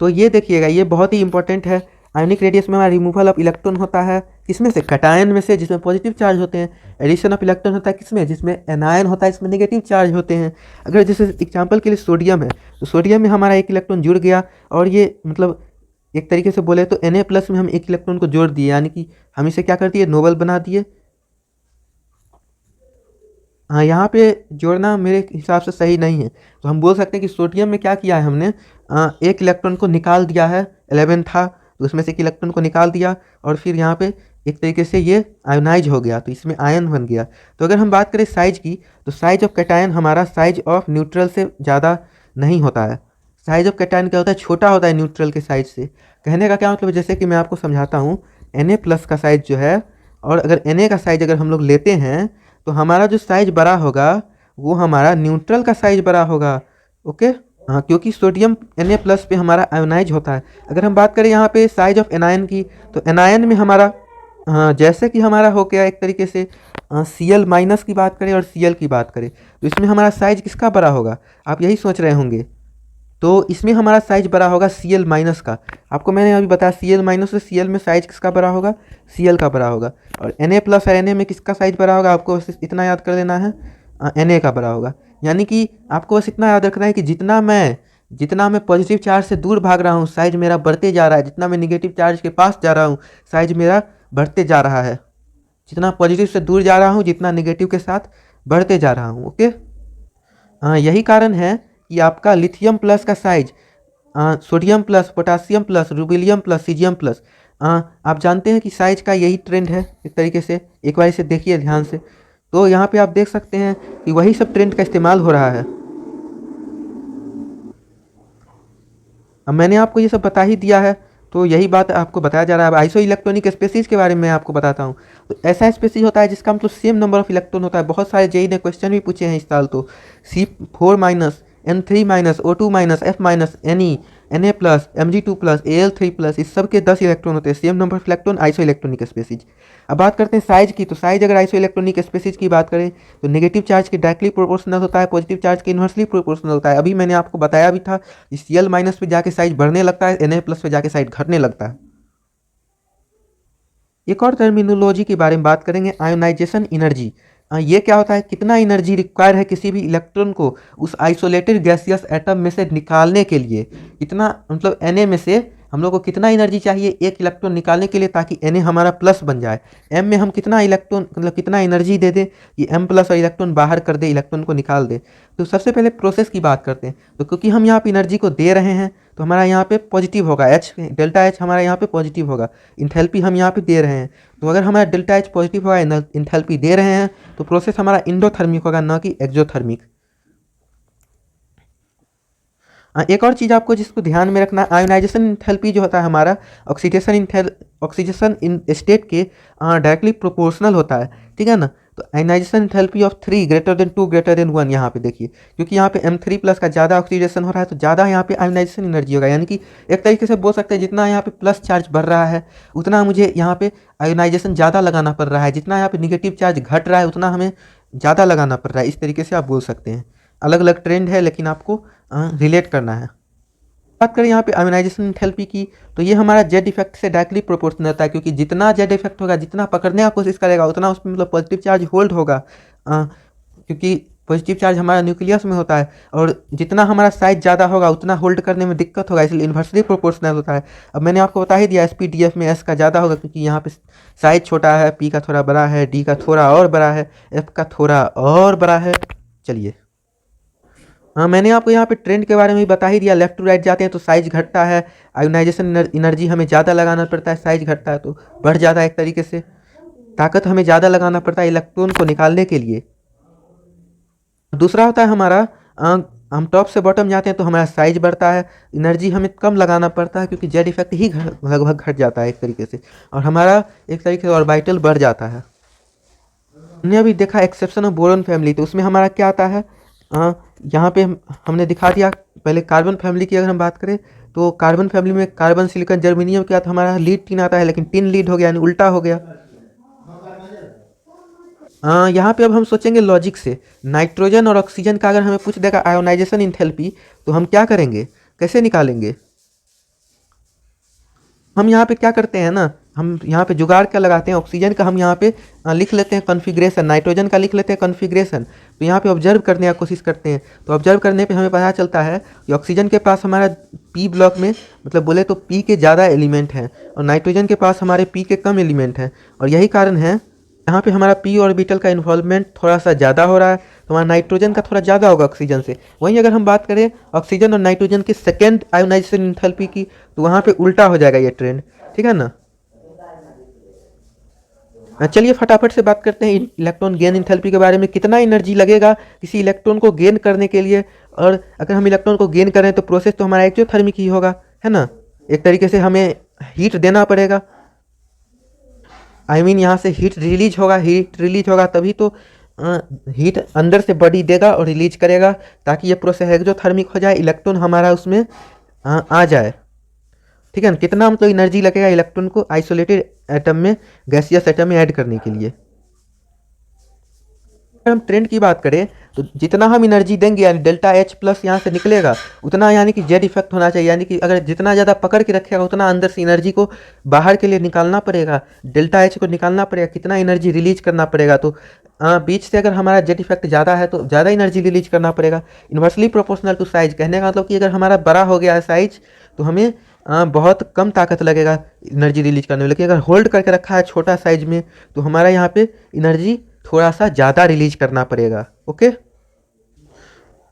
तो ये देखिएगा, ये बहुत ही इंपॉर्टेंट है। आयोनिक रेडियस में हमारा रिमूवल ऑफ इलेक्ट्रॉन होता है, किसमें से, कैटायन में से, जिसमें पॉजिटिव चार्ज होते हैं। एडिशन ऑफ इलेक्ट्रॉन होता है किसमें, जिसमें एनायन होता है, इसमें नेगेटिव चार्ज होते हैं। अगर जैसे एग्जांपल के लिए सोडियम है, तो सोडियम में हमारा एक इलेक्ट्रॉन जुड़ गया, और ये मतलब एक तरीके से बोले तो Na+ में हम एक इलेक्ट्रॉन को जोड़ दिए, यानी कि हम इसे क्या कर दिए, नोबल बना दिए। हाँ, यहाँ पे जोड़ना मेरे हिसाब से सही नहीं है। तो हम बोल सकते हैं कि सोडियम में क्या किया है हमने, एक इलेक्ट्रॉन को निकाल दिया है, 11 था तो उसमें से एक इलेक्ट्रॉन को निकाल दिया, और फिर यहाँ पे एक तरीके से ये आयोनाइज हो गया, तो इसमें आयन बन गया। तो अगर हम बात करें साइज की, तो साइज ऑफ कैटायन हमारा साइज ऑफ न्यूट्रल से ज़्यादा नहीं होता है। साइज ऑफ कैटायन क्या होता है, छोटा होता है न्यूट्रल के साइज से। कहने का क्या मतलब है, जैसे कि मैं आपको समझाता हूँ, Na+ का साइज जो है, और अगर Na का साइज अगर हम लोग लेते हैं, तो हमारा जो साइज बड़ा होगा वो हमारा न्यूट्रल का साइज बड़ा होगा। ओके, हाँ, क्योंकि सोडियम Na+ पे हमारा आयोनाइज होता है। अगर हम बात करें यहाँ पे साइज ऑफ एनायन की, तो एनायन में हमारा, हाँ, जैसे कि हमारा हो गया एक तरीके से Cl- की बात करें और Cl की बात करें, तो इसमें हमारा साइज किसका बड़ा होगा, आप यही सोच रहे होंगे। तो इसमें हमारा साइज बड़ा होगा Cl- का। आपको मैंने अभी बताया Cl- से Cl में साइज किसका बड़ा होगा, Cl का बड़ा होगा। और Na+ और Na में किसका साइज बड़ा होगा, आपको बस इतना याद कर लेना है, Na का बड़ा होगा। यानी कि आपको बस इतना याद रखना है कि जितना मैं पॉजिटिव चार्ज से दूर भाग रहा हूँ, साइज मेरा बढ़ते जा रहा है, जितना मैं निगेटिव चार्ज के पास जा रहा हूँ, साइज मेरा बढ़ते जा रहा है। जितना पॉजिटिव से दूर जा रहा हूँ, जितना निगेटिव के साथ बढ़ते जा रहा हूँ। ओके, हाँ, यही कारण है कि आपका लिथियम प्लस का size, sodium plus, potassium plus, rubidium plus, caesium plus, आप जानते हैं कि साइज का यही ट्रेंड है एक तरीके से। एक बार इसे देखिए ध्यान से, तो यहाँ पे आप देख सकते हैं कि वही सब ट्रेंड का इस्तेमाल हो रहा है। अब मैंने आपको ये सब बता ही दिया है, तो यही बात आपको बताया जा रहा है। अब आइसो इलेक्ट्रॉनिक स्पेसीज के बारे में मैं आपको बताता हूँ। तो ऐसा स्पेसीज होता है जिसका मतलब सेम नंबर ऑफ इलेक्ट्रॉन होता है। बहुत सारे जेई ने क्वेश्चन भी पूछे हैं इस साल, तो C4-, N3-, O2-, F-, Na+, Mg2+, Al3+, इस सब के 10 इलेक्ट्रॉन होते हैं। Same number of electron iso electronic species. अब बात करते हैं साइज की, तो साइज अगर आइसो इलेक्ट्रॉनिक स्पेसीज की बात करें तो नेगेटिव चार्ज के डायरेक्टली प्रोपोर्शनल होता है, पॉजिटिव चार्ज के इन्वर्सली प्रोपोर्शनल होता है। अभी मैंने आपको बताया भी था कि Cl- पे जाके साइज बढ़ने लगता है, Na+ पे जाके साइज घटने लगता है। एक और टर्मिनोलॉजी के बारे में बात करेंगे, आयोनाइजेशन एनर्जी। ये क्या होता है, कितना एनर्जी रिक्वायर है किसी भी इलेक्ट्रॉन को उस आइसोलेटेड गैसियस एटम में से निकालने के लिए, कितना मतलब Na में से हम लोग को कितना एनर्जी चाहिए एक इलेक्ट्रॉन निकालने के लिए ताकि Na हमारा प्लस बन जाए। M में हम कितना इलेक्ट्रॉन मतलब कितना एनर्जी दे दें कि M प्लस और इलेक्ट्रॉन बाहर कर दे, इलेक्ट्रॉन को निकाल दे। तो सबसे पहले प्रोसेस की बात करते हैं। तो क्योंकि हम यहाँ पे एनर्जी को दे रहे हैं तो हमारा यहाँ पे पॉजिटिव होगा, H डेल्टा H हमारा यहाँ पे पॉजिटिव होगा, इंथैल्पी हम यहाँ पे दे रहे हैं। तो अगर हमारा डेल्टा H पॉजिटिव होगा, इंथैल्पी दे रहे हैं, तो प्रोसेस हमारा इंडोथर्मिक होगा ना कि एक्सोथर्मिक। एक और चीज़ आपको जिसको ध्यान में रखना है, आयोनाइजेशन इंथैल्पी जो होता है हमारा ऑक्सीडेशन इन स्टेट के डायरेक्टली प्रोपोर्शनल होता है, ठीक है ना। तो ionisation enthalpy of 3 greater than 2 greater than 1, यहाँ पे देखिए क्योंकि यहाँ पे M3 प्लस का ज़्यादा ऑक्सीडेशन हो रहा है तो ज़्यादा यहाँ पे आयोनाइजेशन एनर्जी होगा। यानी कि एक तरीके से बोल सकते हैं जितना यहाँ पे प्लस चार्ज बढ़ रहा है उतना मुझे यहाँ पे आयोनाइजेशन ज़्यादा लगाना पड़ रहा है, जितना यहाँ पे निगेटिव चार्ज घट रहा है उतना हमें ज़्यादा लगाना पड़ रहा है। इस तरीके से आप बोल सकते हैं, अलग अलग ट्रेंड है लेकिन आपको रिलेट करना है। बात करें यहाँ पे आयोनाइजेशन एंथैल्पी की, तो ये हमारा जेड इफेक्ट से डायरेक्टली प्रोपोर्शनल होता है, क्योंकि जितना जेड इफेक्ट होगा, जितना पकड़ने का कोशिश करेगा उतना उसमें मतलब पॉजिटिव चार्ज होल्ड होगा, क्योंकि पॉजिटिव चार्ज हमारा न्यूक्लियस में होता है और जितना हमारा साइज ज़्यादा होगा उतना होल्ड करने में दिक्कत होगा, इसलिए इन्वर्सली प्रोपोर्शनल होता है। अब मैंने आपको बता ही दिया SPDF में S का ज़्यादा होगा क्योंकि यहाँ पे साइज छोटा है, P का थोड़ा बड़ा है, D का थोड़ा और बड़ा है, F का थोड़ा और बड़ा है। चलिए, हाँ मैंने आपको यहाँ पे ट्रेंड के बारे में भी बता ही दिया, लेफ्ट टू राइट जाते हैं तो साइज घटता है, आयोनाइजेशन एनर्जी हमें ज़्यादा लगाना पड़ता है, साइज घटता है तो बढ़ जाता है, एक तरीके से ताकत हमें ज़्यादा लगाना पड़ता है इलेक्ट्रॉन को निकालने के लिए। दूसरा होता है हमारा हम टॉप से बॉटम जाते हैं तो हमारा साइज बढ़ता है, एनर्जी हमें कम लगाना पड़ता है क्योंकि जेड इफेक्ट ही लगभग घट जाता है एक तरीके से, और हमारा एक तरीके से ऑर्बिटल बढ़ जाता है। हमने अभी देखा एक्सेप्शन ऑफ बोरॉन फैमिली, तो उसमें हमारा क्या आता है, यहाँ पे हमने दिखा दिया। पहले कार्बन फैमिली की अगर हम बात करें तो कार्बन फैमिली में कार्बन सिलिकॉन जर्मेनियम क्या था, हमारा लीड टीन आता है, लेकिन टिन लीड हो गया यानी उल्टा हो गया। यहाँ पे अब हम सोचेंगे लॉजिक से, नाइट्रोजन और ऑक्सीजन का अगर हमें पूछ देगा आयोनाइजेशन इंथैल्पी तो हम क्या करेंगे, कैसे निकालेंगे। हम यहाँ पे क्या करते हैं ना, हम यहाँ पे जुगाड़ क्या लगाते हैं, ऑक्सीजन का हम यहाँ पे लिख लेते हैं कॉन्फ़िगरेशन, नाइट्रोजन का लिख लेते हैं कॉन्फ़िगरेशन। तो यहाँ पे ऑब्जर्व करने की कोशिश करते हैं, तो ऑब्जर्व करने पे हमें पता चलता है कि ऑक्सीजन के पास हमारा P ब्लॉक में मतलब बोले तो P के ज़्यादा एलिमेंट हैं और नाइट्रोजन के पास हमारे P के कम एलिमेंट हैं, और यही कारण है यहाँ पे हमारा P ऑर्बिटल का इन्वॉल्वमेंट थोड़ा सा ज़्यादा हो रहा है, तो हमारा नाइट्रोजन का थोड़ा ज़्यादा होगा ऑक्सीजन से। वहीं अगर हम बात करें ऑक्सीजन और नाइट्रोजन की सेकेंड आयोनाइजेशन इंथैल्पी की, तो वहाँ पे उल्टा हो जाएगा ये ट्रेंड, ठीक है ना। चलिए फटाफट से बात करते हैं इलेक्ट्रॉन गेन इंथैल्पी के बारे में, कितना एनर्जी लगेगा किसी इलेक्ट्रॉन को गेन करने के लिए, और अगर हम इलेक्ट्रॉन को गेन करें तो प्रोसेस तो हमारा एक्सोथर्मिक ही होगा, है ना। एक तरीके से हमें हीट देना पड़ेगा, यहाँ से हीट रिलीज होगा तभी तो हीट अंदर से बॉडी देगा और रिलीज करेगा ताकि ये प्रोसेस एक्सोथर्मिक हो जाए, इलेक्ट्रॉन हमारा उसमें आ जाए, ठीक है ना। कितना मतलब एनर्जी लगेगा इलेक्ट्रॉन को आइसोलेटेड एटम में, गैसियस एटम में ऐड करने के लिए। अगर हम ट्रेंड की बात करें तो जितना हम एनर्जी देंगे यानी डेल्टा H प्लस यहाँ से निकलेगा उतना यानी कि जेड इफेक्ट होना चाहिए, यानी कि अगर जितना ज़्यादा पकड़ के रखेगा उतना अंदर से एनर्जी को बाहर के लिए निकालना पड़ेगा, डेल्टा H को निकालना पड़ेगा, कितना एनर्जी रिलीज करना पड़ेगा। तो बीच से अगर हमारा जेड इफेक्ट ज़्यादा है तो ज़्यादा एनर्जी रिलीज करना पड़ेगा, इन्वर्सली प्रोपोर्शनल टू साइज। कहने का मतलब कि अगर हमारा बड़ा हो गया है साइज तो हमें बहुत कम ताकत लगेगा एनर्जी रिलीज करने में, लेकिन अगर होल्ड करके रखा है छोटा साइज में तो हमारा यहाँ पे एनर्जी थोड़ा सा ज़्यादा रिलीज करना पड़ेगा। ओके,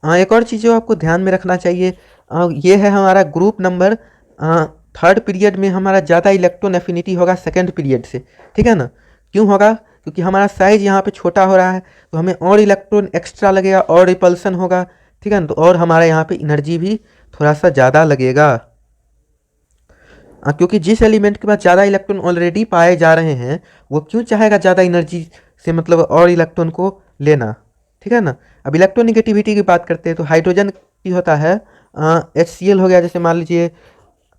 हाँ एक और चीज़ जो आपको ध्यान में रखना चाहिए, ये है हमारा ग्रुप नंबर थर्ड पीरियड में हमारा ज़्यादा इलेक्ट्रॉन एफिनिटी होगा सेकंड पीरियड से, ठीक है ना। क्यों होगा, क्योंकि हमारा साइज यहाँ पे छोटा हो रहा है तो हमें और इलेक्ट्रॉन एक्स्ट्रा लगेगा और रिपल्सन होगा, ठीक है ना। तो और हमारा यहाँ पे एनर्जी भी थोड़ा सा ज़्यादा लगेगा, क्योंकि जिस एलिमेंट के पास ज़्यादा इलेक्ट्रॉन ऑलरेडी पाए जा रहे हैं वो क्यों चाहेगा ज़्यादा एनर्जी से मतलब और इलेक्ट्रॉन को लेना, ठीक है ना। अब इलेक्ट्रोनिगेटिविटी की बात करते हैं तो हाइड्रोजन की होता है HCl हो गया जैसे मान लीजिए,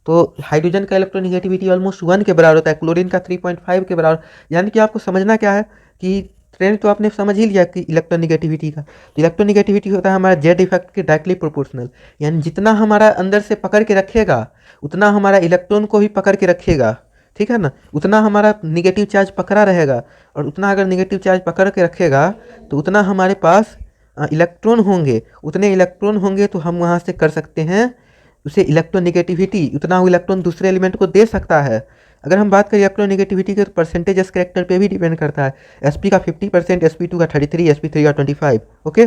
तो हाइड्रोजन का इलेक्ट्रोनिगेटिविटी ऑलमोस्ट 1 के बराबर होता है, क्लोरीन का 3.5 के बराबर। यानी कि आपको समझना क्या है कि ट्रेंड तो आपने समझ ही लिया कि इलेक्ट्रोनिगेटिविटी का, तो इलेक्ट्रोनिगेटिविटी होता है हमारा जेड इफेक्ट के डायरेक्टली प्रोपोर्शनल, यानी जितना हमारा अंदर से पकड़ के रखेगा उतना हमारा इलेक्ट्रॉन को भी पकड़ के रखेगा, ठीक है ना, उतना हमारा निगेटिव चार्ज पकड़ा रहेगा, और उतना अगर निगेटिव चार्ज पकड़ के रखेगा तो उतना हमारे पास इलेक्ट्रॉन होंगे, उतने इलेक्ट्रॉन होंगे तो हम वहाँ से कर सकते हैं उसे इलेक्ट्रोनिगेटिविटी, उतना वो इलेक्ट्रॉन दूसरे एलिमेंट को दे सकता है। अगर हम बात करें इलेक्ट्रोनिगेटिविटी के तो परसेंटेज एस कैरेक्टर पे भी डिपेंड करता है। एसपी का 50%, sp2 का 33, sp3 का 25। ओके,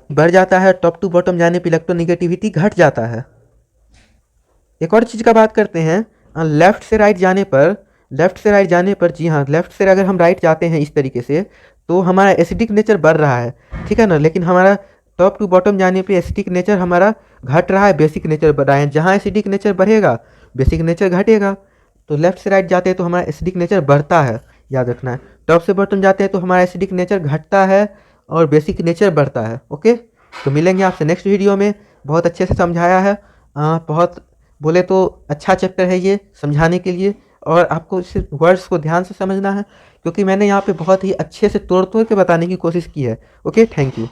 बढ़ जाता है टॉप टू बॉटम जाने पे इलेक्ट्रोनिगेटिविटी घट जाता है। एक और चीज़ का बात करते हैं, लेफ्ट से राइट जाने पर, जी हाँ, लेफ्ट से अगर हम राइट जाते हैं इस तरीके से तो हमारा एसिडिक नेचर बढ़ रहा है, ठीक है ना, लेकिन हमारा टॉप टू बॉटम जाने पे एसिडिक नेचर हमारा घट रहा है, बेसिक नेचर बढ़ रहा है। जहाँ एसिडिक नेचर बढ़ेगा बेसिक नेचर घटेगा। तो लेफ्ट से राइट जाते हैं तो हमारा एसिडिक नेचर बढ़ता है, याद रखना है। टॉप से बॉटम जाते हैं तो हमारा एसिडिक नेचर घटता है और बेसिक नेचर बढ़ता है। ओके, तो मिलेंगे आपसे नेक्स्ट वीडियो में। बहुत अच्छे से समझाया है, बहुत बोले तो अच्छा चैप्टर है ये समझाने के लिए, और आपको इस वर्ड्स को ध्यान से समझना है क्योंकि मैंने यहाँ पे बहुत ही अच्छे से तोड़ तोड़ के बताने की कोशिश की है। Okay, thank you.